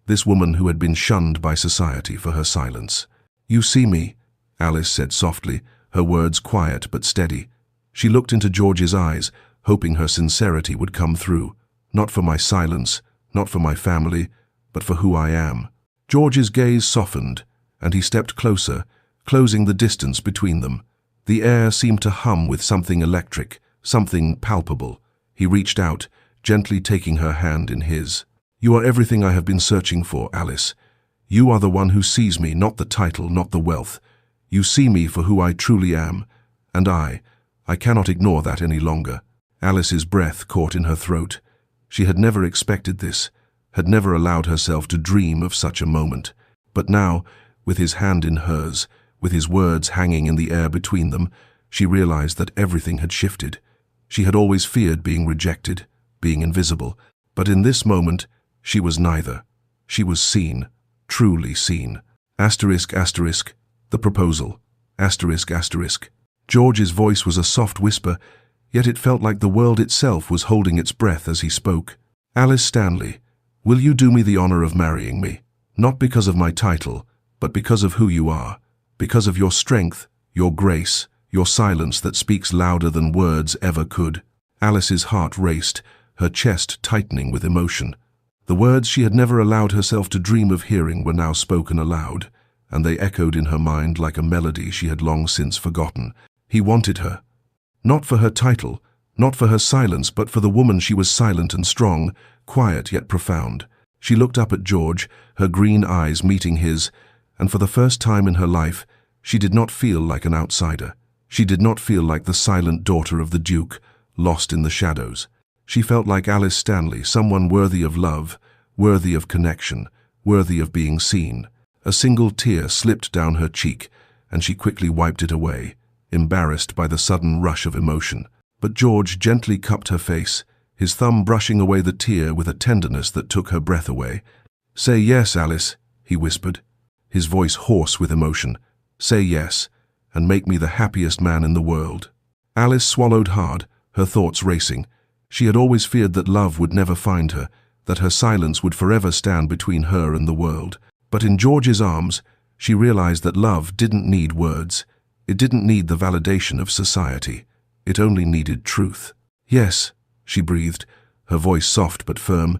this woman who had been shunned by society for her silence. "You see me," Alice said softly, her words quiet but steady. She looked into George's eyes, hoping her sincerity would come through. "Not for my silence, not for my family, but for who I am." George's gaze softened, and he stepped closer, closing the distance between them. The air seemed to hum with something electric, something palpable. He reached out, gently taking her hand in his. "You are everything I have been searching for, Alice. You are the one who sees me, not the title, not the wealth. You see me for who I truly am, and I cannot ignore that any longer." Alice's breath caught in her throat. She had never expected this, had never allowed herself to dream of such a moment. But now, with his hand in hers, with his words hanging in the air between them, she realized that everything had shifted. She had always feared being rejected, being invisible, but in this moment, she was neither. She was seen, truly seen. Asterisk, asterisk, the proposal. Asterisk, asterisk. George's voice was a soft whisper, yet it felt like the world itself was holding its breath as he spoke. Alice Stanley, will you do me the honor of marrying me? Not because of my title, but because of who you are, because of your strength, your grace, your silence that speaks louder than words ever could. Alice's heart raced, her chest tightening with emotion. The words she had never allowed herself to dream of hearing were now spoken aloud, and they echoed in her mind like a melody she had long since forgotten. He wanted her. Not for her title, not for her silence, but for the woman she was, silent and strong, quiet yet profound. She looked up at George, her green eyes meeting his, and for the first time in her life, she did not feel like an outsider. She did not feel like the silent daughter of the Duke, lost in the shadows. She felt like Alice Stanley, someone worthy of love, worthy of connection, worthy of being seen. A single tear slipped down her cheek, and she quickly wiped it away, embarrassed by the sudden rush of emotion. But George gently cupped her face, his thumb brushing away the tear with a tenderness that took her breath away. "Say yes, Alice," he whispered, his voice hoarse with emotion. "Say yes, and make me the happiest man in the world." Alice swallowed hard, her thoughts racing. She had always feared that love would never find her, that her silence would forever stand between her and the world. But in George's arms, she realized that love didn't need words. It didn't need the validation of society. It only needed truth. "Yes," she breathed, her voice soft but firm.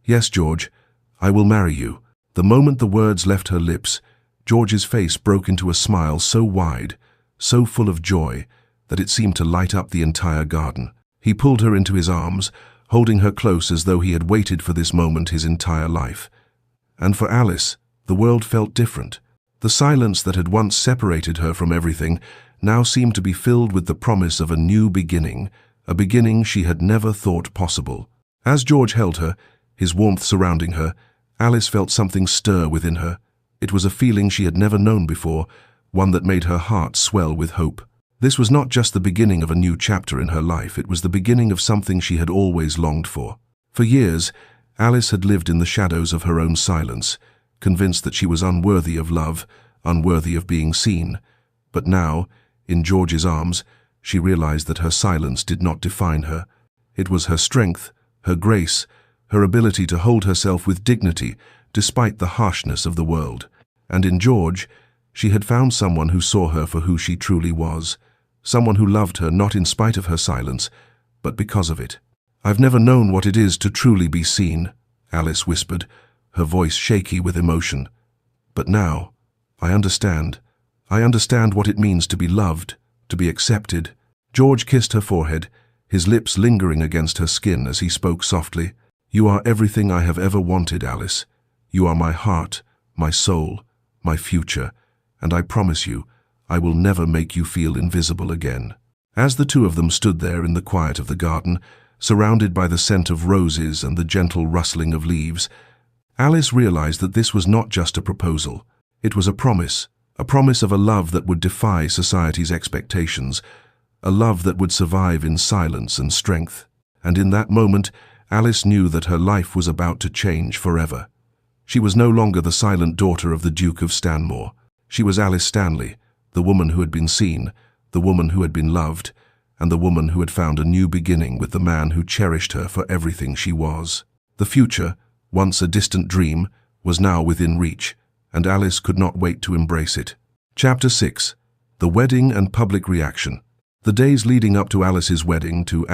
"Yes, George, I will marry you." The moment the words left her lips, George's face broke into a smile so wide, so full of joy, that it seemed to light up the entire garden. He pulled her into his arms, holding her close as though he had waited for this moment his entire life. And for Alice, the world felt different. The silence that had once separated her from everything now seemed to be filled with the promise of a new beginning, a beginning she had never thought possible. As George held her, his warmth surrounding her, Alice felt something stir within her. It was a feeling she had never known before, one that made her heart swell with hope. This was not just the beginning of a new chapter in her life, it was the beginning of something she had always longed for. For years, Alice had lived in the shadows of her own silence, convinced that she was unworthy of love, unworthy of being seen. But now, in George's arms, she realized that her silence did not define her. It was her strength, her grace, her ability to hold herself with dignity despite the harshness of the world. And in George, she had found someone who saw her for who she truly was, someone who loved her not in spite of her silence, but because of it. "I've never known what it is to truly be seen," Alice whispered, her voice shaky with emotion. "But now, I understand. I understand what it means to be loved, to be accepted." George kissed her forehead, his lips lingering against her skin as he spoke softly. "You are everything I have ever wanted, Alice. You are my heart, my soul, my future, and I promise you, I will never make you feel invisible again." As the two of them stood there in the quiet of the garden, surrounded by the scent of roses and the gentle rustling of leaves, Alice realized that this was not just a proposal. It was a promise of a love that would defy society's expectations, a love that would survive in silence and strength. And in that moment, Alice knew that her life was about to change forever. She was no longer the silent daughter of the Duke of Stanmore. She was Alice Stanley, the woman who had been seen, the woman who had been loved, and the woman who had found a new beginning with the man who cherished her for everything she was. The future, once a distant dream, was now within reach, and Alice could not wait to embrace it. Chapter 6. The Wedding and Public Reaction. The days leading up to Alice's wedding to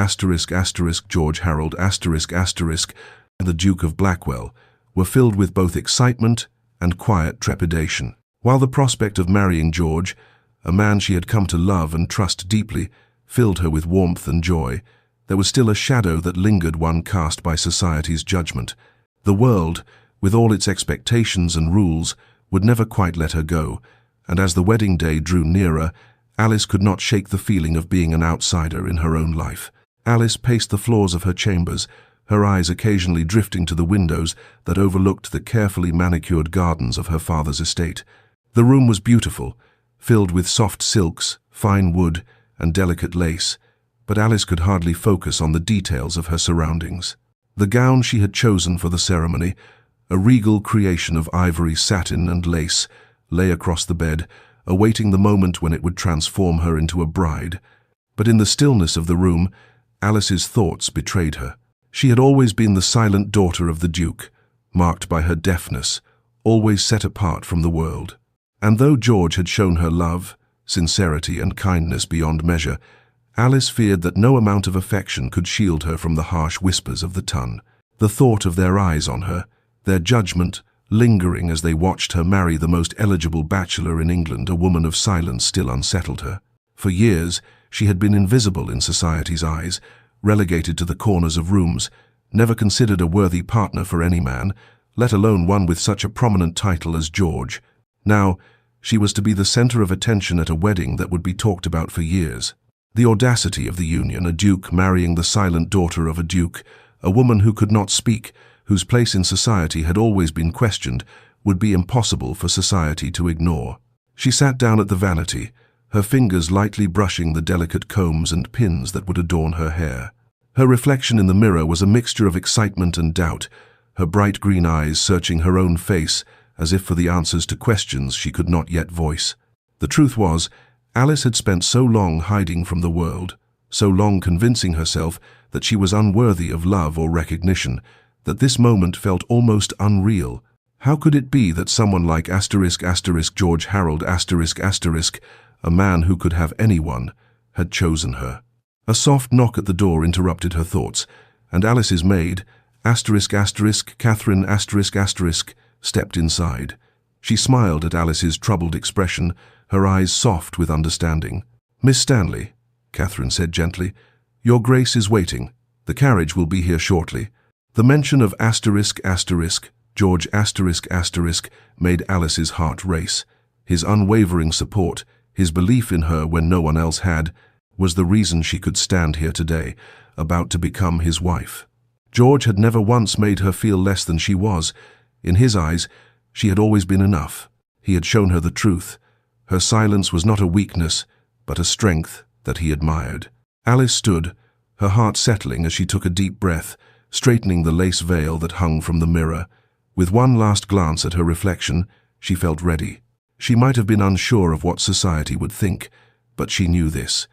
George Harold and the Duke of Blackwell were filled with both excitement and quiet trepidation. While the prospect of marrying George, a man she had come to love and trust deeply, filled her with warmth and joy, there was still a shadow that lingered, one cast by society's judgment. The world, with all its expectations and rules, would never quite let her go, and as the wedding day drew nearer, Alice could not shake the feeling of being an outsider in her own life. Alice paced the floors of her chambers, her eyes occasionally drifting to the windows that overlooked the carefully manicured gardens of her father's estate. The room was beautiful, filled with soft silks, fine wood, and delicate lace, but Alice could hardly focus on the details of her surroundings. The gown she had chosen for the ceremony, a regal creation of ivory, satin, and lace, lay across the bed, awaiting the moment when it would transform her into a bride. But in the stillness of the room, Alice's thoughts betrayed her. She had always been the silent daughter of the Duke, marked by her deafness, always set apart from the world. And though George had shown her love, sincerity, and kindness beyond measure, Alice feared that no amount of affection could shield her from the harsh whispers of the ton. The thought of their eyes on her, their judgment, lingering as they watched her marry the most eligible bachelor in England, a woman of silence, still unsettled her. For years, she had been invisible in society's eyes, relegated to the corners of rooms, never considered a worthy partner for any man, let alone one with such a prominent title as George. Now, she was to be the center of attention at a wedding that would be talked about for years. The audacity of the union, a duke marrying the silent daughter of a duke, a woman who could not speak, whose place in society had always been questioned, would be impossible for society to ignore. She sat down at the vanity, her fingers lightly brushing the delicate combs and pins that would adorn her hair. Her reflection in the mirror was a mixture of excitement and doubt, her bright green eyes searching her own face as if for the answers to questions she could not yet voice. The truth was, Alice had spent so long hiding from the world, so long convincing herself that she was unworthy of love or recognition, that this moment felt almost unreal. How could it be that someone like George Harold a man who could have anyone, had chosen her? A soft knock at the door interrupted her thoughts, and Alice's maid, Catherine stepped inside. She smiled at Alice's troubled expression, her eyes soft with understanding. "Miss Stanley," Catherine said gently, "your Grace is waiting. The carriage will be here shortly." The mention of George made Alice's heart race. His unwavering support, his belief in her when no one else had, was the reason she could stand here today, about to become his wife. George had never once made her feel less than she was. In his eyes, she had always been enough. He had shown her the truth. Her silence was not a weakness, but a strength that he admired. Alice stood, her heart settling as she took a deep breath, straightening the lace veil that hung from the mirror. With one last glance at her reflection, she felt ready. She might have been unsure of what society would think, but she knew this.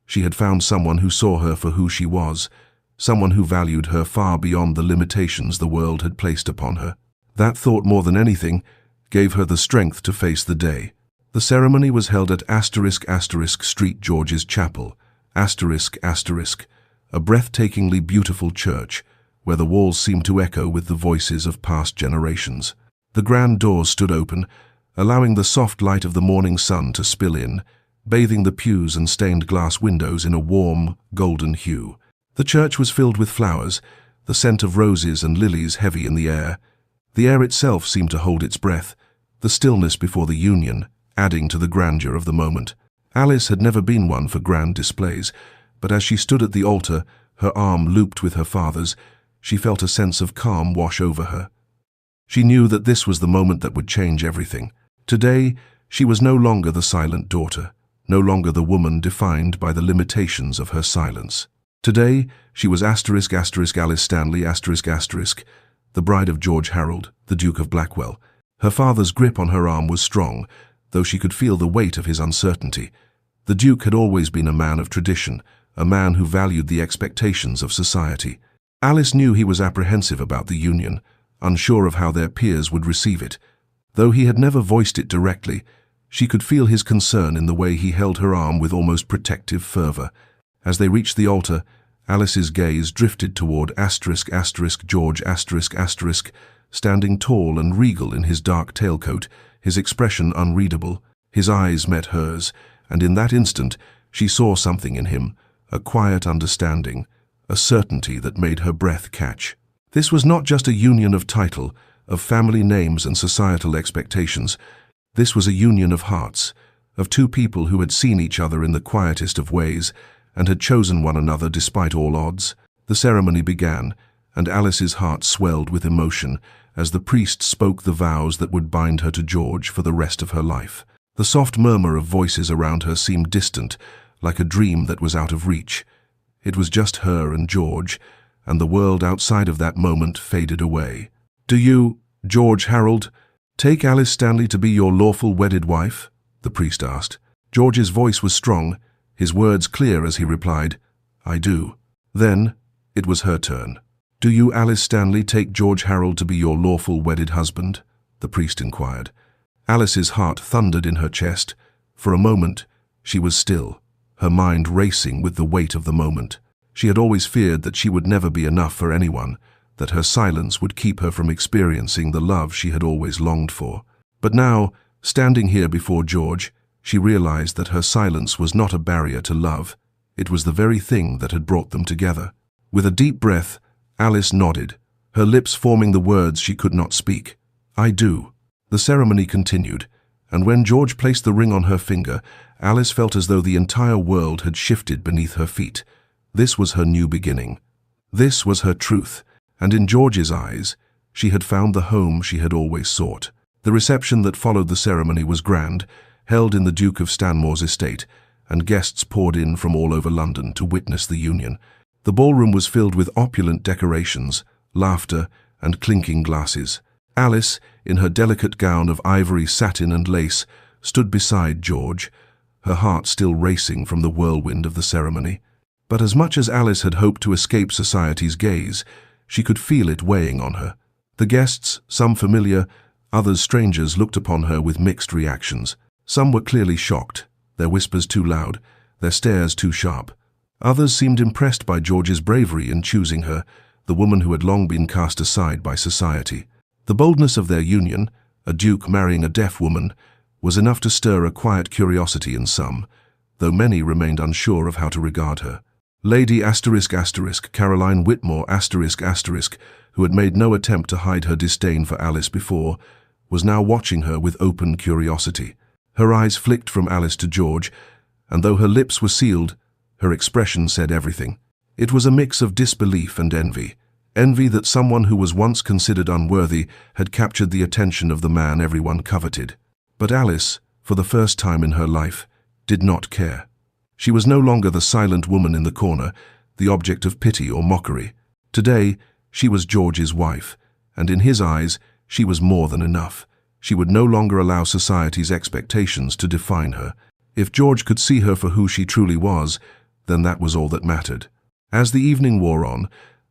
She had found someone who saw her for who she was, someone who valued her far beyond the limitations the world had placed upon her. That thought, more than anything, gave her the strength to face the day. The ceremony was held at St. George's Chapel, a breathtakingly beautiful church, where the walls seemed to echo with the voices of past generations. The grand doors stood open, allowing the soft light of the morning sun to spill in, bathing the pews and stained glass windows in a warm, golden hue. The church was filled with flowers, the scent of roses and lilies heavy in the air. The air itself seemed to hold its breath, the stillness before the union, adding to the grandeur of the moment. Alice had never been one for grand displays, but as she stood at the altar, her arm looped with her father's, she felt a sense of calm wash over her. She knew that this was the moment that would change everything. Today, she was no longer the silent daughter, no longer the woman defined by the limitations of her silence. Today, she was Alice Stanley, the bride of George Harold, the Duke of Blackwell. Her father's grip on her arm was strong, though she could feel the weight of his uncertainty. The Duke had always been a man of tradition, a man who valued the expectations of society. Alice knew he was apprehensive about the union, unsure of how their peers would receive it. Though he had never voiced it directly, she could feel his concern in the way he held her arm with almost protective fervor. As they reached the altar, Alice's gaze drifted toward George standing tall and regal in his dark tailcoat, his expression unreadable. His eyes met hers, and in that instant she saw something in him, a quiet understanding, a certainty that made her breath catch. This was not just a union of title, of family names and societal expectations. This was a union of hearts, of two people who had seen each other in the quietest of ways and had chosen one another despite all odds. The ceremony began, and Alice's heart swelled with emotion as the priest spoke the vows that would bind her to George for the rest of her life. The soft murmur of voices around her seemed distant, like a dream that was out of reach. It was just her and George, and the world outside of that moment faded away. "Do you, George Harold, take Alice Stanley to be your lawful wedded wife?" the priest asked. George's voice was strong, his words clear as he replied, "I do." Then it was her turn. "Do you, Alice Stanley, take George Harold to be your lawful wedded husband?" the priest inquired. Alice's heart thundered in her chest. For a moment, she was still, her mind racing with the weight of the moment. She had always feared that she would never be enough for anyone, that her silence would keep her from experiencing the love she had always longed for. But now, standing here before George, she realized that her silence was not a barrier to love. It was the very thing that had brought them together. With a deep breath, Alice nodded, her lips forming the words she could not speak. "I do." The ceremony continued, and when George placed the ring on her finger, Alice felt as though the entire world had shifted beneath her feet. This was her new beginning. This was her truth, and in George's eyes, she had found the home she had always sought. The reception that followed the ceremony was grand, held in the Duke of Stanmore's estate, and guests poured in from all over London to witness the union. The ballroom was filled with opulent decorations, laughter, and clinking glasses. Alice, in her delicate gown of ivory, satin, and lace, stood beside George, her heart still racing from the whirlwind of the ceremony. But as much as Alice had hoped to escape society's gaze, she could feel it weighing on her. The guests, some familiar, others strangers, looked upon her with mixed reactions. Some were clearly shocked, their whispers too loud, their stares too sharp. Others seemed impressed by George's bravery in choosing her, the woman who had long been cast aside by society. The boldness of their union, a duke marrying a deaf woman, was enough to stir a quiet curiosity in some, though many remained unsure of how to regard her. Lady Caroline Whitmore who had made no attempt to hide her disdain for Alice before, was now watching her with open curiosity. Her eyes flicked from Alice to George, and though her lips were sealed, her expression said everything. It was a mix of disbelief and envy. Envy that someone who was once considered unworthy had captured the attention of the man everyone coveted. But Alice, for the first time in her life, did not care. She was no longer the silent woman in the corner, the object of pity or mockery. Today, she was George's wife, and in his eyes, she was more than enough. She would no longer allow society's expectations to define her. If George could see her for who she truly was, then that was all that mattered. As the evening wore on,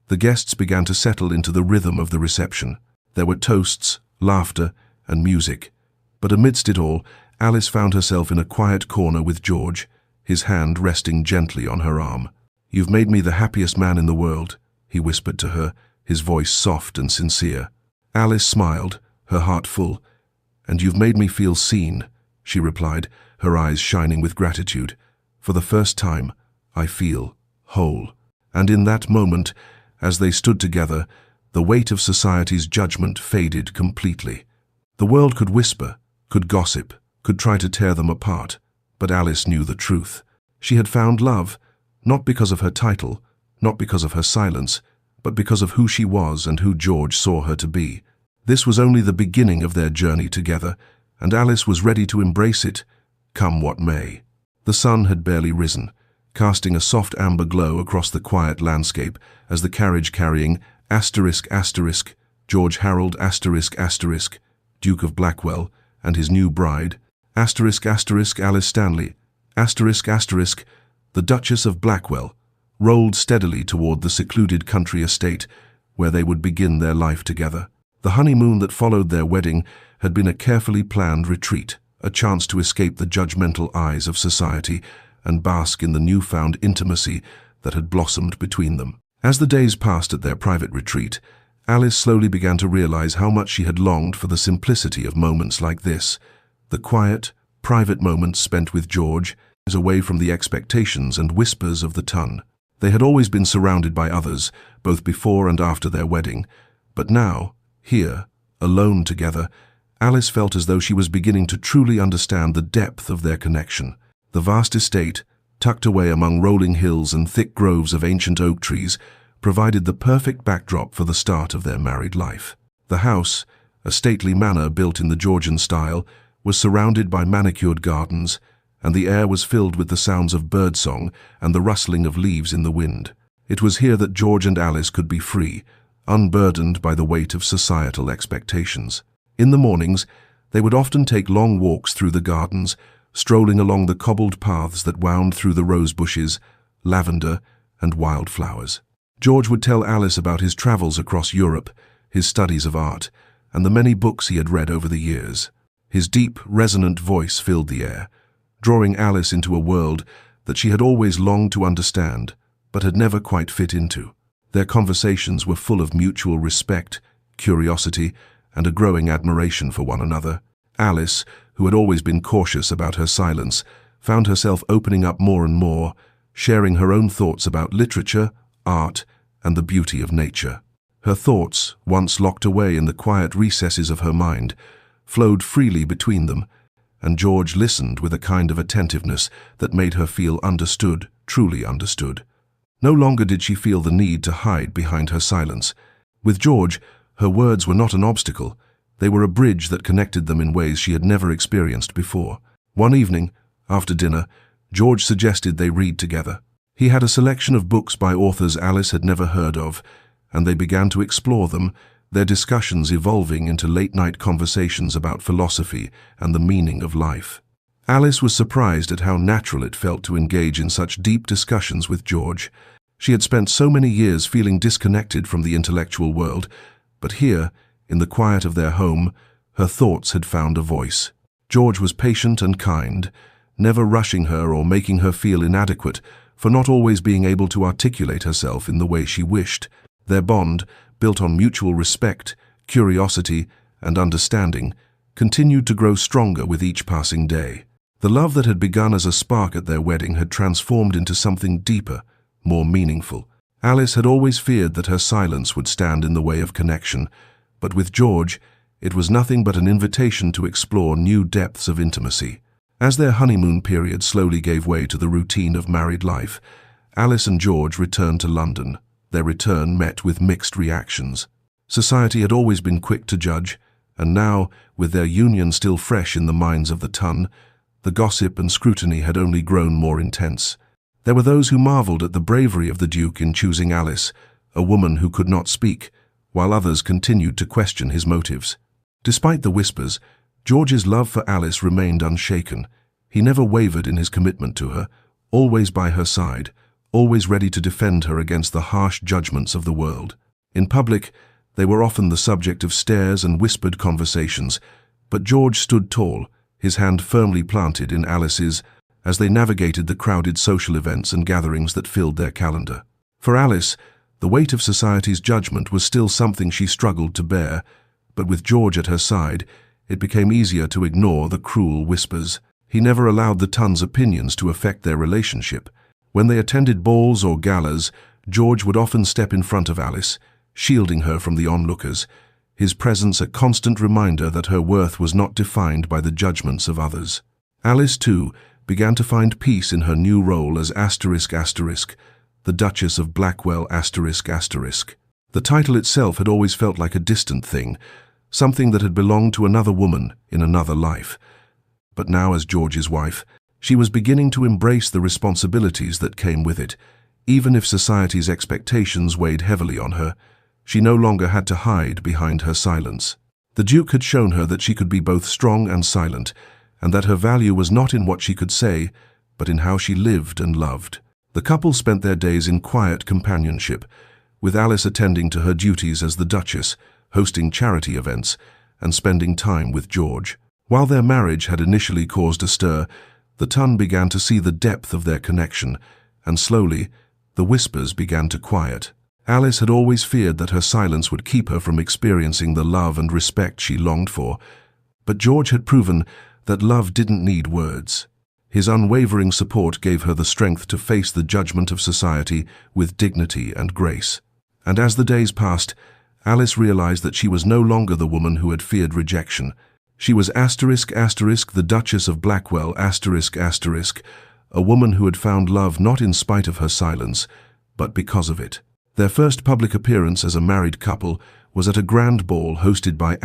the guests began to settle into the rhythm of the reception. There were toasts, laughter, and music. But amidst it all, Alice found herself in a quiet corner with George, his hand resting gently on her arm. "You've made me the happiest man in the world," he whispered to her, his voice soft and sincere. Alice smiled, her heart full. "And you've made me feel seen," she replied, her eyes shining with gratitude. "For the first time, I feel whole." And in that moment, as they stood together, the weight of society's judgment faded completely. The world could whisper, could gossip, could try to tear them apart, but Alice knew the truth. She had found love, not because of her title, not because of her silence, but because of who she was and who George saw her to be. This was only the beginning of their journey together, and Alice was ready to embrace it, come what may. The sun had barely risen, casting a soft amber glow across the quiet landscape as the carriage carrying George Harold Duke of Blackwell, and his new bride, Alice Stanley, the Duchess of Blackwell, rolled steadily toward the secluded country estate where they would begin their life together. The honeymoon that followed their wedding had been a carefully planned retreat, a chance to escape the judgmental eyes of society and bask in the newfound intimacy that had blossomed between them. As the days passed at their private retreat, Alice slowly began to realize how much she had longed for the simplicity of moments like this, the quiet, private moments spent with George, away from the expectations and whispers of the ton. They had always been surrounded by others, both before and after their wedding, but now, here, alone together, Alice felt as though she was beginning to truly understand the depth of their connection. The vast estate, tucked away among rolling hills and thick groves of ancient oak trees, provided the perfect backdrop for the start of their married life. The house, a stately manor built in the Georgian style, was surrounded by manicured gardens, and the air was filled with the sounds of birdsong and the rustling of leaves in the wind. It was here that George and Alice could be free, unburdened by the weight of societal expectations. In the mornings, they would often take long walks through the gardens, strolling along the cobbled paths that wound through the rose bushes, lavender, and wildflowers. George would tell Alice about his travels across Europe, his studies of art, and the many books he had read over the years. His deep, resonant voice filled the air, drawing Alice into a world that she had always longed to understand, but had never quite fit into. Their conversations were full of mutual respect, curiosity, and a growing admiration for one another. Alice, who had always been cautious about her silence, found herself opening up more and more, sharing her own thoughts about literature, art, and the beauty of nature. Her thoughts, once locked away in the quiet recesses of her mind, flowed freely between them, and George listened with a kind of attentiveness that made her feel understood, truly understood. No longer did she feel the need to hide behind her silence. With George, her words were not an obstacle. They were a bridge that connected them in ways she had never experienced before. One evening, after dinner, George suggested they read together. He had a selection of books by authors Alice had never heard of, and they began to explore them, their discussions evolving into late-night conversations about philosophy and the meaning of life. Alice was surprised at how natural it felt to engage in such deep discussions with George. She had spent so many years feeling disconnected from the intellectual world, but here, in the quiet of their home, her thoughts had found a voice. George was patient and kind, never rushing her or making her feel inadequate for not always being able to articulate herself in the way she wished. Their bond, built on mutual respect, curiosity, and understanding, continued to grow stronger with each passing day. The love that had begun as a spark at their wedding had transformed into something deeper, more meaningful. Alice had always feared that her silence would stand in the way of connection, but with George, it was nothing but an invitation to explore new depths of intimacy. As their honeymoon period slowly gave way to the routine of married life, Alice and George returned to London. Their return met with mixed reactions. Society had always been quick to judge, and now, with their union still fresh in the minds of the ton, the gossip and scrutiny had only grown more intense. There were those who marveled at the bravery of the Duke in choosing Alice, a woman who could not speak, while others continued to question his motives. Despite the whispers, George's love for Alice remained unshaken. He never wavered in his commitment to her, always by her side, always ready to defend her against the harsh judgments of the world. In public, they were often the subject of stares and whispered conversations, but George stood tall, his hand firmly planted in Alice's, as they navigated the crowded social events and gatherings that filled their calendar. For Alice, the weight of society's judgment was still something she struggled to bear, but with George at her side, it became easier to ignore the cruel whispers. He never allowed the ton's opinions to affect their relationship. When they attended balls or galas, George would often step in front of Alice, shielding her from the onlookers, his presence a constant reminder that her worth was not defined by the judgments of others. Alice, too, began to find peace in her new role as the Duchess of Blackwell ***. The title itself had always felt like a distant thing, something that had belonged to another woman in another life. But now, as George's wife, she was beginning to embrace the responsibilities that came with it. Even if society's expectations weighed heavily on her, she no longer had to hide behind her silence. The Duke had shown her that she could be both strong and silent, and that her value was not in what she could say, but in how she lived and loved. The couple spent their days in quiet companionship, with Alice attending to her duties as the Duchess, hosting charity events, and spending time with George. While their marriage had initially caused a stir, the ton began to see the depth of their connection, and slowly, the whispers began to quiet. Alice had always feared that her silence would keep her from experiencing the love and respect she longed for, but George had proven that love didn't need words. His unwavering support gave her the strength to face the judgment of society with dignity and grace. And as the days passed, Alice realized that she was no longer the woman who had feared rejection. She was the Duchess of Blackwell ***, a woman who had found love not in spite of her silence, but because of it. Their first public appearance as a married couple was at a grand ball hosted by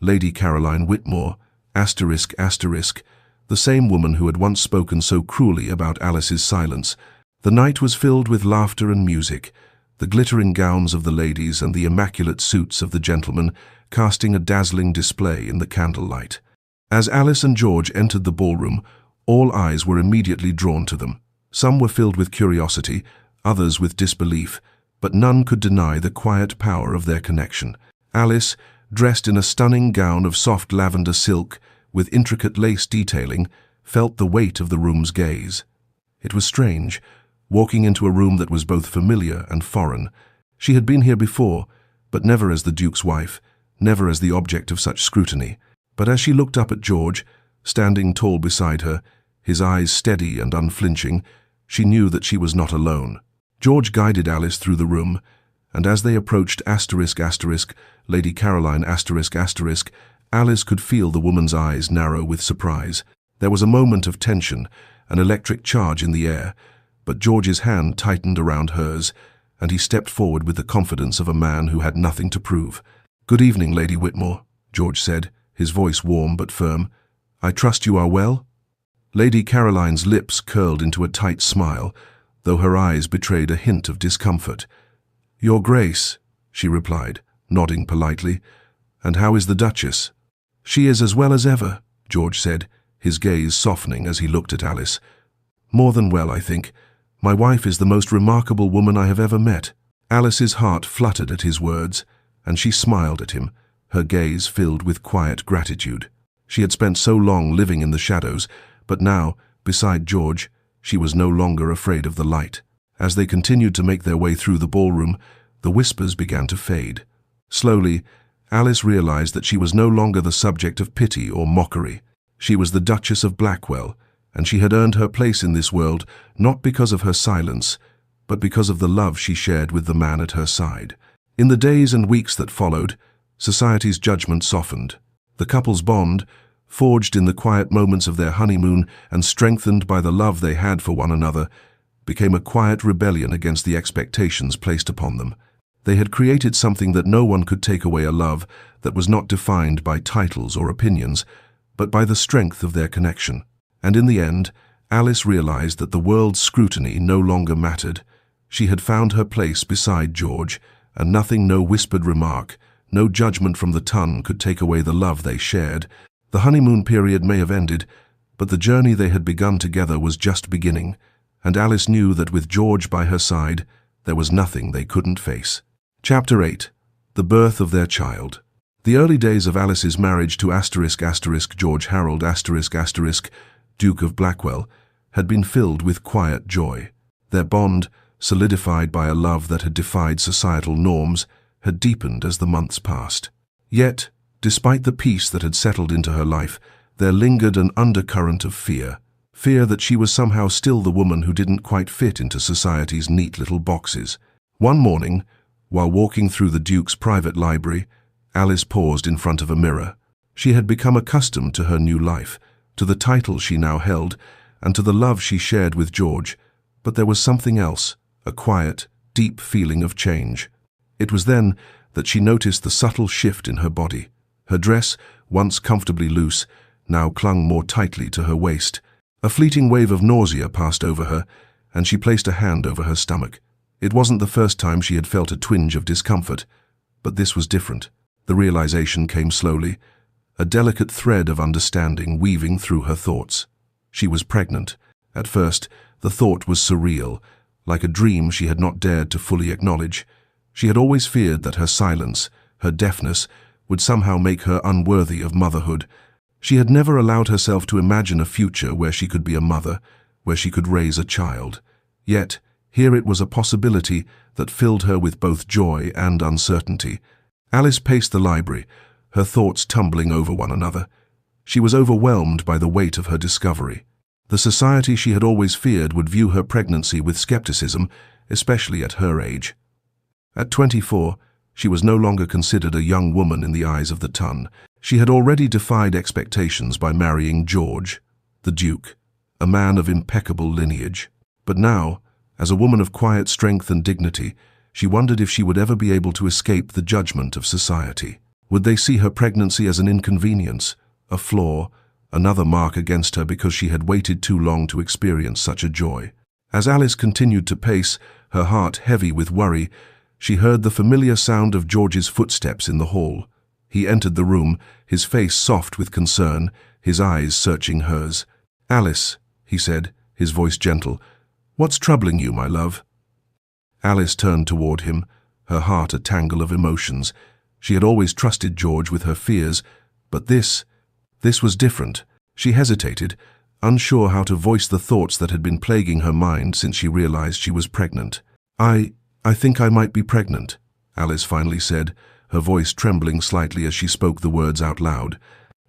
Lady Caroline Whitmore, the same woman who had once spoken so cruelly about Alice's silence. The night was filled with laughter and music, the glittering gowns of the ladies and the immaculate suits of the gentlemen casting a dazzling display in the candlelight. As Alice and George entered the ballroom, all eyes were immediately drawn to them. Some were filled with curiosity, others with disbelief, but none could deny the quiet power of their connection. Alice, dressed in a stunning gown of soft lavender silk with intricate lace detailing, felt the weight of the room's gaze. It was strange, walking into a room that was both familiar and foreign. She had been here before, but never as the Duke's wife, never as the object of such scrutiny. But as she looked up at George, standing tall beside her, his eyes steady and unflinching, she knew that she was not alone. George guided Alice through the room, and as they approached Lady Caroline Alice could feel the woman's eyes narrow with surprise. There was a moment of tension, an electric charge in the air, but George's hand tightened around hers, and he stepped forward with the confidence of a man who had nothing to prove. "Good evening, Lady Whitmore," George said, his voice warm but firm. "I trust you are well?" Lady Caroline's lips curled into a tight smile, though her eyes betrayed a hint of discomfort. "Your Grace," she replied, nodding politely. "And how is the Duchess?" "She is as well as ever," George said, his gaze softening as he looked at Alice. "More than well, I think. My wife is the most remarkable woman I have ever met." Alice's heart fluttered at his words, and she smiled at him, her gaze filled with quiet gratitude. She had spent so long living in the shadows, but now, beside George, she was no longer afraid of the light. As they continued to make their way through the ballroom, the whispers began to fade. Slowly, Alice realized that she was no longer the subject of pity or mockery. She was the Duchess of Blackwell, and she had earned her place in this world not because of her silence, but because of the love she shared with the man at her side. In the days and weeks that followed, society's judgment softened. The couple's bond, forged in the quiet moments of their honeymoon and strengthened by the love they had for one another, became a quiet rebellion against the expectations placed upon them. They had created something that no one could take away, a love that was not defined by titles or opinions, but by the strength of their connection. And in the end, Alice realized that the world's scrutiny no longer mattered. She had found her place beside George, and nothing, no whispered remark, no judgment from the tongue could take away the love they shared. The honeymoon period may have ended, but the journey they had begun together was just beginning, and Alice knew that with George by her side, there was nothing they couldn't face. Chapter 8. The birth of their child. The early days of Alice's marriage to George Harold Duke of Blackwell, had been filled with quiet joy. Their bond, solidified by a love that had defied societal norms, had deepened as the months passed. Yet, despite the peace that had settled into her life, there lingered an undercurrent of fear. Fear that she was somehow still the woman who didn't quite fit into society's neat little boxes. One morning, while walking through the Duke's private library, Alice paused in front of a mirror. She had become accustomed to her new life, to the title she now held, and to the love she shared with George, but there was something else, a quiet, deep feeling of change. It was then that she noticed the subtle shift in her body. Her dress, once comfortably loose, now clung more tightly to her waist. A fleeting wave of nausea passed over her, and she placed a hand over her stomach. It wasn't the first time she had felt a twinge of discomfort, but this was different. The realization came slowly, a delicate thread of understanding weaving through her thoughts. She was pregnant. At first, the thought was surreal, like a dream she had not dared to fully acknowledge. She had always feared that her silence, her deafness, would somehow make her unworthy of motherhood. She had never allowed herself to imagine a future where she could be a mother, where she could raise a child. Yet, here it was a possibility that filled her with both joy and uncertainty. Alice paced the library, her thoughts tumbling over one another. She was overwhelmed by the weight of her discovery. The society she had always feared would view her pregnancy with skepticism, especially at her age. At 24, she was no longer considered a young woman in the eyes of the ton. She had already defied expectations by marrying George, the Duke, a man of impeccable lineage. But now, As a woman of quiet strength and dignity, she wondered if she would ever be able to escape the judgment of society. Would they see her pregnancy as an inconvenience, a flaw, another mark against her because she had waited too long to experience such a joy? As Alice continued to pace, her heart heavy with worry, she heard the familiar sound of George's footsteps in the hall. He entered the room, his face soft with concern, his eyes searching hers. "Alice," he said, his voice gentle, "what's troubling you, my love?" Alice turned toward him, her heart a tangle of emotions. She had always trusted George with her fears, but this was different. She hesitated, unsure how to voice the thoughts that had been plaguing her mind since she realized she was pregnant. I think I might be pregnant," Alice finally said, her voice trembling slightly as she spoke the words out loud.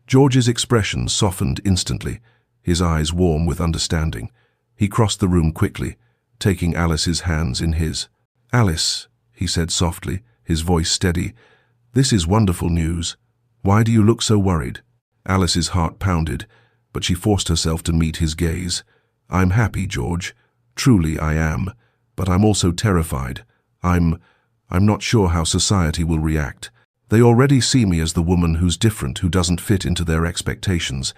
George's expression softened instantly, his eyes warm with understanding. He crossed the room quickly, taking Alice's hands in his. "Alice," he said softly, his voice steady, "this is wonderful news. Why do you look so worried?" Alice's heart pounded, but she forced herself to meet his gaze. "I'm happy, George. Truly I am. But I'm also terrified. I'm not sure how society will react. They already see me as the woman who's different, who doesn't fit into their expectations.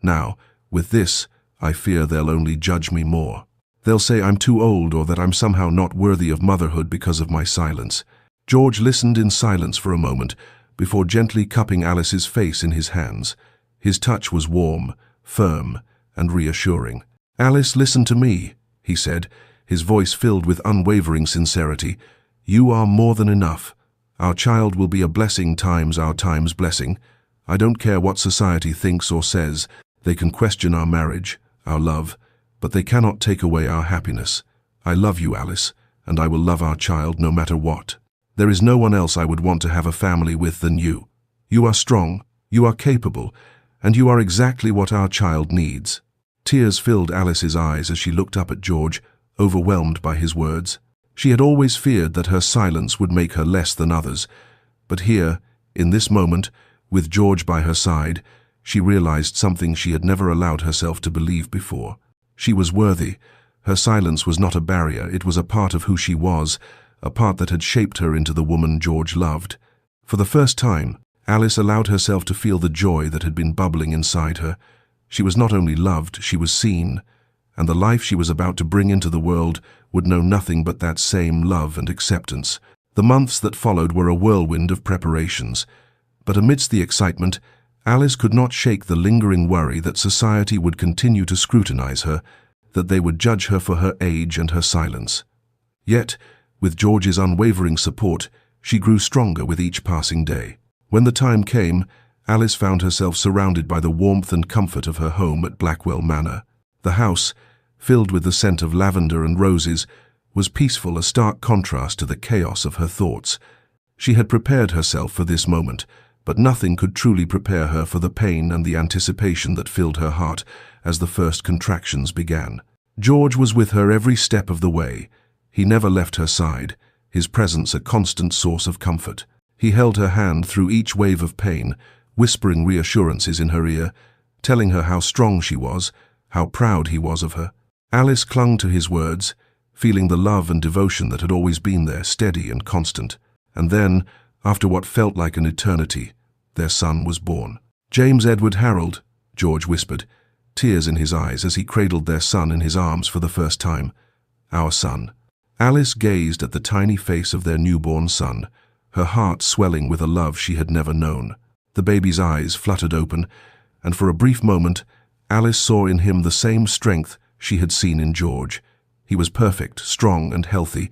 Now, with this, I fear they'll only judge me more. They'll say I'm too old or that I'm somehow not worthy of motherhood because of my silence." George listened in silence for a moment before gently cupping Alice's face in his hands. His touch was warm, firm, and reassuring. "Alice, listen to me," he said, his voice filled with unwavering sincerity. "You are more than enough. Our child will be a blessing times our time's blessing. I don't care what society thinks or says. They can question our marriage, our love, but they cannot take away our happiness. I love you, Alice, and I will love our child no matter what. There is no one else I would want to have a family with than you. You are strong, you are capable, and you are exactly what our child needs." Tears filled Alice's eyes as she looked up at George, overwhelmed by his words. She had always feared that her silence would make her less than others, but here, in this moment, with George by her side, she realized something she had never allowed herself to believe before. She was worthy. Her silence was not a barrier, it was a part of who she was, a part that had shaped her into the woman George loved. For the first time, Alice allowed herself to feel the joy that had been bubbling inside her. She was not only loved, she was seen, and the life she was about to bring into the world would know nothing but that same love and acceptance. The months that followed were a whirlwind of preparations, but amidst the excitement, Alice could not shake the lingering worry that society would continue to scrutinize her, that they would judge her for her age and her silence. Yet, with George's unwavering support, she grew stronger with each passing day. When the time came, Alice found herself surrounded by the warmth and comfort of her home at Blackwell Manor. The house, filled with the scent of lavender and roses, was peaceful, a stark contrast to the chaos of her thoughts. She had prepared herself for this moment, but nothing could truly prepare her for the pain and the anticipation that filled her heart as the first contractions began. George was with her every step of the way. He never left her side, his presence a constant source of comfort. He held her hand through each wave of pain, whispering reassurances in her ear, telling her how strong she was, how proud he was of her. Alice clung to his words, feeling the love and devotion that had always been there, steady and constant. And then, after what felt like an eternity, their son was born. "James Edward Harold," George whispered, tears in his eyes as he cradled their son in his arms for the first time. "Our son." Alice gazed at the tiny face of their newborn son, her heart swelling with a love she had never known. The baby's eyes fluttered open, and for a brief moment, Alice saw in him the same strength she had seen in George. He was perfect, strong and healthy,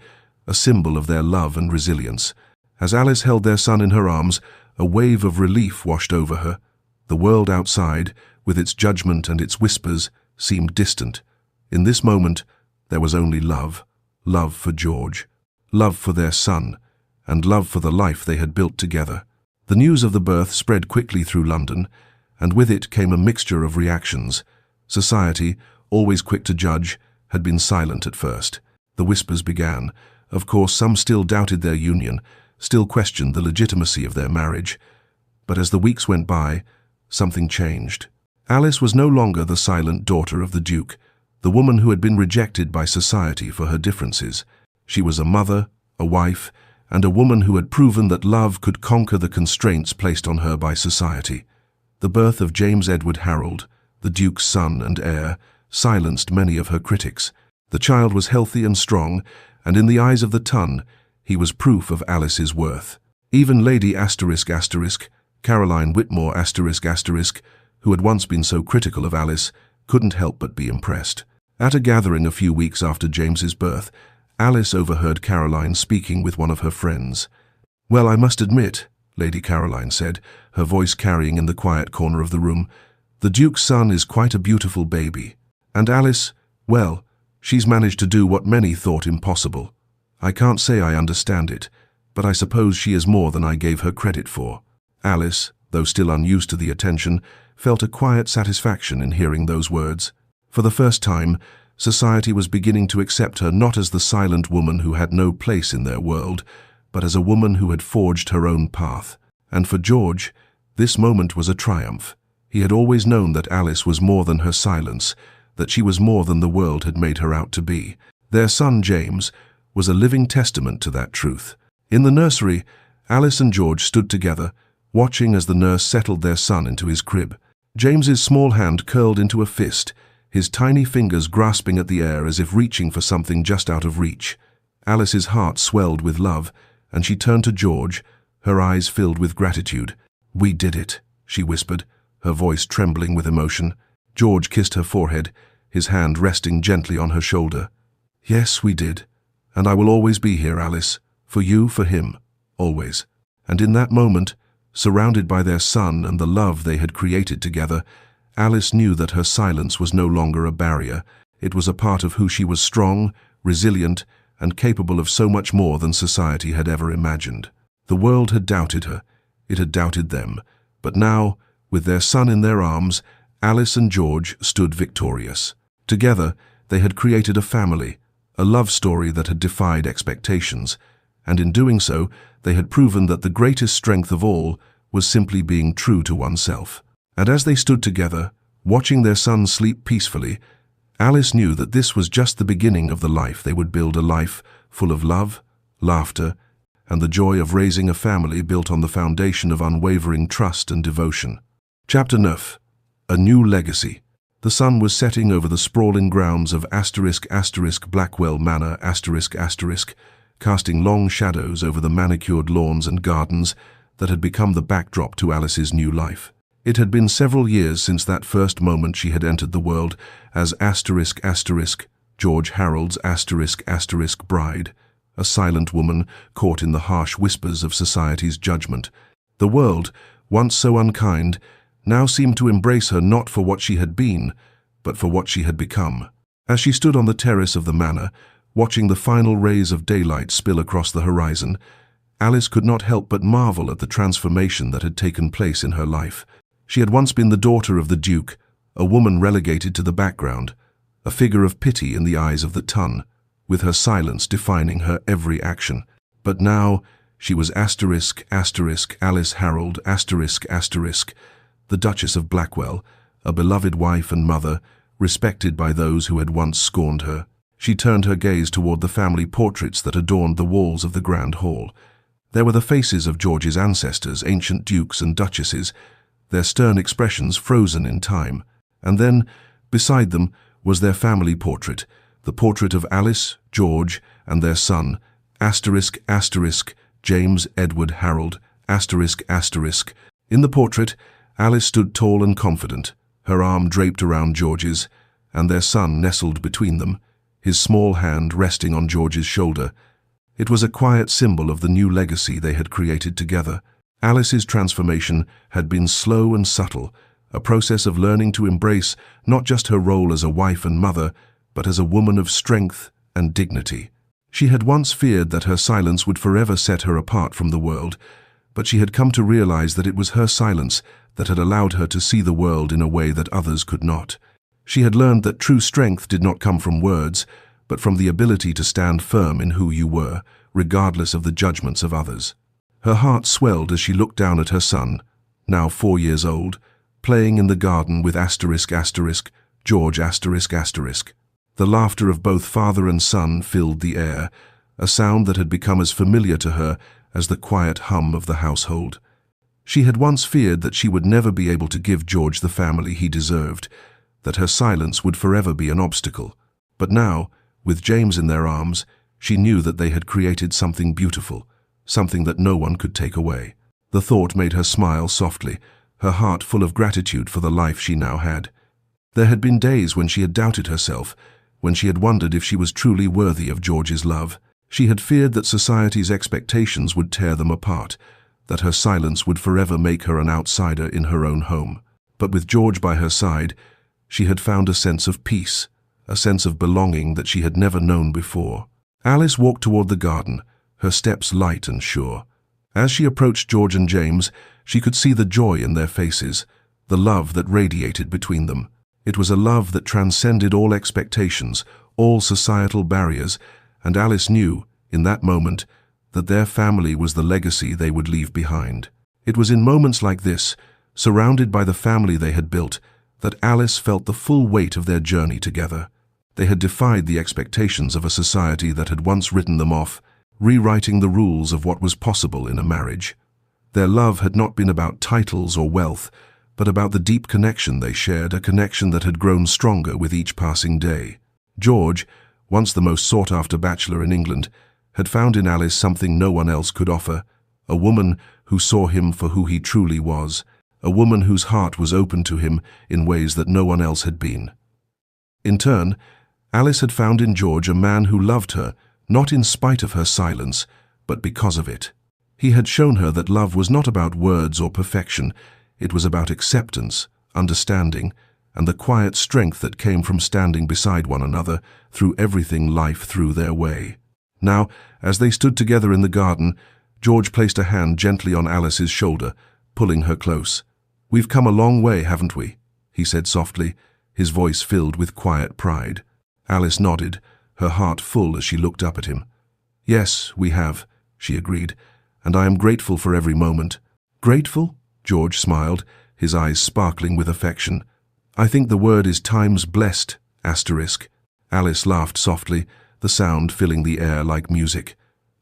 a symbol of their love and resilience. As Alice held their son in her arms, a wave of relief washed over her. The world outside, with its judgment and its whispers, seemed distant. In this moment, there was only love. Love for George, love for their son, and love for the life they had built together. The news of the birth spread quickly through London, and with it came a mixture of reactions. Society, always quick to judge, had been silent at first. The whispers began. Of course, some still doubted their union, still questioned the legitimacy of their marriage. But as the weeks went by, something changed. Alice was no longer the silent daughter of the Duke. the woman who had been rejected by society for her differences. She was a mother, a wife, and a woman who had proven that love could conquer the constraints placed on her by society. The birth of James Edward Harold, the Duke's son and heir, silenced many of her critics. The child was healthy and strong, and in the eyes of the ton, he was proof of Alice's worth. Even Lady Caroline Whitmore who had once been so critical of Alice, couldn't help but be impressed. At a gathering a few weeks after James's birth, Alice overheard Caroline speaking with one of her friends. "Well, I must admit," Lady Caroline said, her voice carrying in the quiet corner of the room, "the Duke's son is quite a beautiful baby. And Alice, well, she's managed to do what many thought impossible. I can't say I understand it, but I suppose she is more than I gave her credit for." Alice, though still unused to the attention, felt a quiet satisfaction in hearing those words. For the first time, society was beginning to accept her not as the silent woman who had no place in their world, but as a woman who had forged her own path. And for George, this moment was a triumph. He had always known that Alice was more than her silence, that she was more than the world had made her out to be. Their son, James, was a living testament to that truth. In the nursery, Alice and George stood together, watching as the nurse settled their son into his crib. James's small hand curled into a fist, his tiny fingers grasping at the air as if reaching for something just out of reach. Alice's heart swelled with love, and she turned to George, her eyes filled with gratitude. "We did it," she whispered, her voice trembling with emotion. George kissed her forehead, his hand resting gently on her shoulder. "Yes, we did. And I will always be here, Alice. For you, for him. Always." And in that moment, surrounded by their son and the love they had created together, Alice knew that her silence was no longer a barrier. It was a part of who she was, strong, resilient, and capable of so much more than society had ever imagined. The world had doubted her. It had doubted them. But now, with their son in their arms, Alice and George stood victorious. Together, they had created a family, a love story that had defied expectations. And in doing so, they had proven that the greatest strength of all was simply being true to oneself. And as they stood together, watching their son sleep peacefully, Alice knew that this was just the beginning of the life they would build, a life full of love, laughter, and the joy of raising a family built on the foundation of unwavering trust and devotion. Chapter 9. A New Legacy. The sun was setting over the sprawling grounds of Blackwell Manor casting long shadows over the manicured lawns and gardens that had become the backdrop to Alice's new life. It had been several years since that first moment she had entered the world as George Harold's bride, a silent woman caught in the harsh whispers of society's judgment. The world, once so unkind, now seemed to embrace her not for what she had been, but for what she had become. As she stood on the terrace of the manor, watching the final rays of daylight spill across the horizon, Alice could not help but marvel at the transformation that had taken place in her life. She had once been the daughter of the Duke, a woman relegated to the background, a figure of pity in the eyes of the ton, with her silence defining her every action. But now she was Alice Harold the Duchess of Blackwell, a beloved wife and mother, respected by those who had once scorned her. She turned her gaze toward the family portraits that adorned the walls of the grand hall. There were the faces of George's ancestors, ancient dukes and duchesses, their stern expressions frozen in time. And then, beside them, was their family portrait, the portrait of Alice, George, and their son, James Edward Harold, In the portrait, Alice stood tall and confident, her arm draped around George's, and their son nestled between them, his small hand resting on George's shoulder. It was a quiet symbol of the new legacy they had created together. Alice's transformation had been slow and subtle, a process of learning to embrace not just her role as a wife and mother, but as a woman of strength and dignity. She had once feared that her silence would forever set her apart from the world, but she had come to realize that it was her silence that had allowed her to see the world in a way that others could not. She had learned that true strength did not come from words, but from the ability to stand firm in who you were, regardless of the judgments of others. Her heart swelled as she looked down at her son, now 4 years old, playing in the garden with George The laughter of both father and son filled the air, a sound that had become as familiar to her as the quiet hum of the household. She had once feared that she would never be able to give George the family he deserved, that her silence would forever be an obstacle. But now, with James in their arms, she knew that they had created something beautiful, something that no one could take away. The thought made her smile softly, her heart full of gratitude for the life she now had. There had been days when she had doubted herself, when she had wondered if she was truly worthy of George's love. She had feared that society's expectations would tear them apart, that her silence would forever make her an outsider in her own home. But with George by her side, she had found a sense of peace, a sense of belonging that she had never known before. Alice walked toward the garden, her steps light and sure. As she approached George and James, she could see the joy in their faces, the love that radiated between them. It was a love that transcended all expectations, all societal barriers, and Alice knew, in that moment, that their family was the legacy they would leave behind. It was in moments like this, surrounded by the family they had built, that Alice felt the full weight of their journey together. They had defied the expectations of a society that had once written them off, rewriting the rules of what was possible in a marriage. Their love had not been about titles or wealth, but about the deep connection they shared, a connection that had grown stronger with each passing day. George, once the most sought-after bachelor in England, had found in Alice something no one else could offer, a woman who saw him for who he truly was, a woman whose heart was open to him in ways that no one else had been. In turn, Alice had found in George a man who loved her, not in spite of her silence, but because of it. He had shown her that love was not about words or perfection, it was about acceptance, understanding, and the quiet strength that came from standing beside one another through everything life threw their way. Now, as they stood together in the garden, George placed a hand gently on Alice's shoulder, pulling her close. "We've come a long way, haven't we?" he said softly, his voice filled with quiet pride. Alice nodded, her heart full as she looked up at him. "Yes, we have," she agreed, "and I am grateful for every moment." "Grateful?" George smiled, his eyes sparkling with affection. "I think the word is times blessed, asterisk." Alice laughed softly, the sound filling the air like music.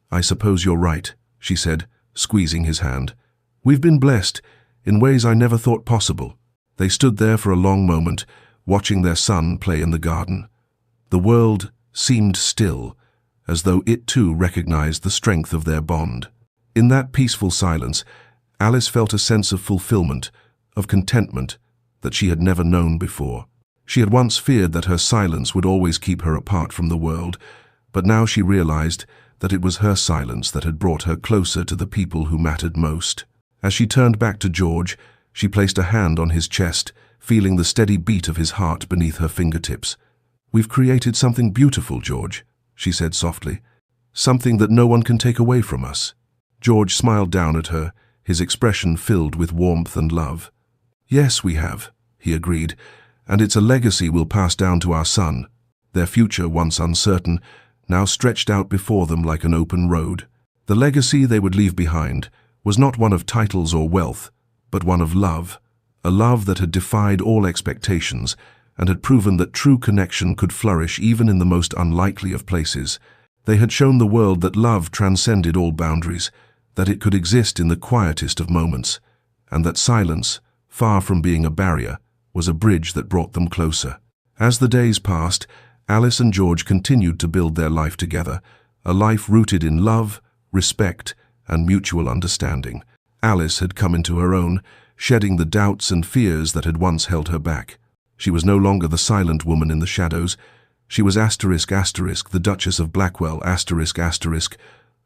"I suppose you're right," she said, squeezing his hand. "We've been blessed in ways I never thought possible." They stood there for a long moment, watching their son play in the garden. The world seemed still, as though it too recognized the strength of their bond. In that peaceful silence, Alice felt a sense of fulfillment, of contentment, that she had never known before. She had once feared that her silence would always keep her apart from the world, but now she realized that it was her silence that had brought her closer to the people who mattered most. As she turned back to George, she placed a hand on his chest, feeling the steady beat of his heart beneath her fingertips. "We've created something beautiful, George," she said softly. "Something that no one can take away from us." George smiled down at her, his expression filled with warmth and love. "Yes, we have," he agreed, "and it's a legacy we'll pass down to our son." Their future, once uncertain, now stretched out before them like an open road. The legacy they would leave behind was not one of titles or wealth, but one of love, a love that had defied all expectations and had proven that true connection could flourish even in the most unlikely of places. They had shown the world that love transcended all boundaries, that it could exist in the quietest of moments, and that silence, far from being a barrier, was a bridge that brought them closer. As the days passed, Alice and George continued to build their life together, a life rooted in love, respect, and mutual understanding. Alice had come into her own, shedding the doubts and fears that had once held her back. She was no longer the silent woman in the shadows. She was the Duchess of Blackwell,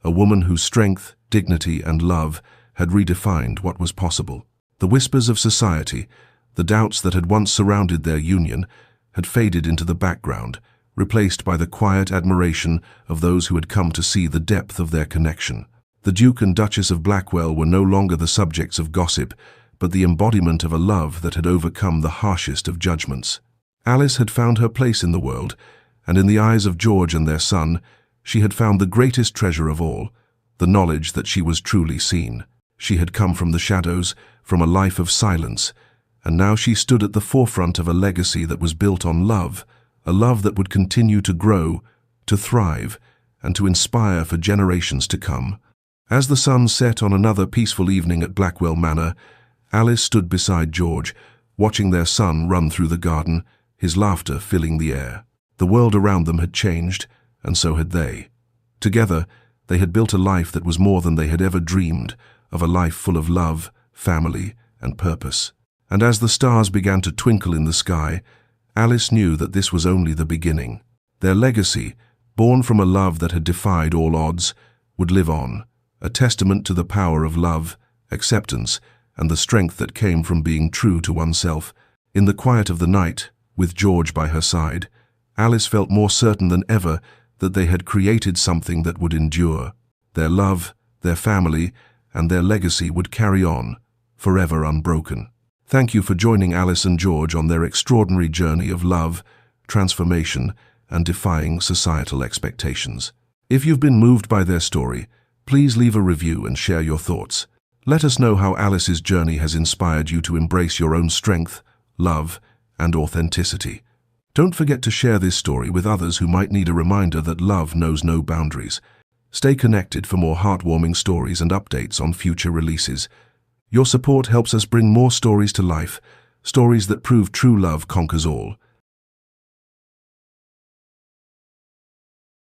a woman whose strength, dignity, and love had redefined what was possible. The whispers of society, the doubts that had once surrounded their union, had faded into the background, replaced by the quiet admiration of those who had come to see the depth of their connection. The Duke and Duchess of Blackwell were no longer the subjects of gossip, but the embodiment of a love that had overcome the harshest of judgments. Alice had found her place in the world, and in the eyes of George and their son, she had found the greatest treasure of all, the knowledge that she was truly seen. She had come from the shadows, from a life of silence, and now she stood at the forefront of a legacy that was built on love, a love that would continue to grow, to thrive, and to inspire for generations to come. As the sun set on another peaceful evening at Blackwell Manor, Alice stood beside George, watching their son run through the garden, his laughter filling the air. The world around them had changed, and so had they. Together, they had built a life that was more than they had ever dreamed, of a life full of love, family, and purpose. And as the stars began to twinkle in the sky, Alice knew that this was only the beginning. Their legacy, born from a love that had defied all odds, would live on, a testament to the power of love, acceptance, and the strength that came from being true to oneself. In the quiet of the night, with George by her side, Alice felt more certain than ever that they had created something that would endure. Their love, their family, and their legacy would carry on, forever unbroken. Thank you for joining Alice and George on their extraordinary journey of love, transformation, and defying societal expectations. If you've been moved by their story, please leave a review and share your thoughts. Let us know how Alice's journey has inspired you to embrace your own strength, love, and authenticity. Don't forget to share this story with others who might need a reminder that love knows no boundaries. Stay connected for more heartwarming stories and updates on future releases. Your support helps us bring more stories to life, stories that prove true love conquers all.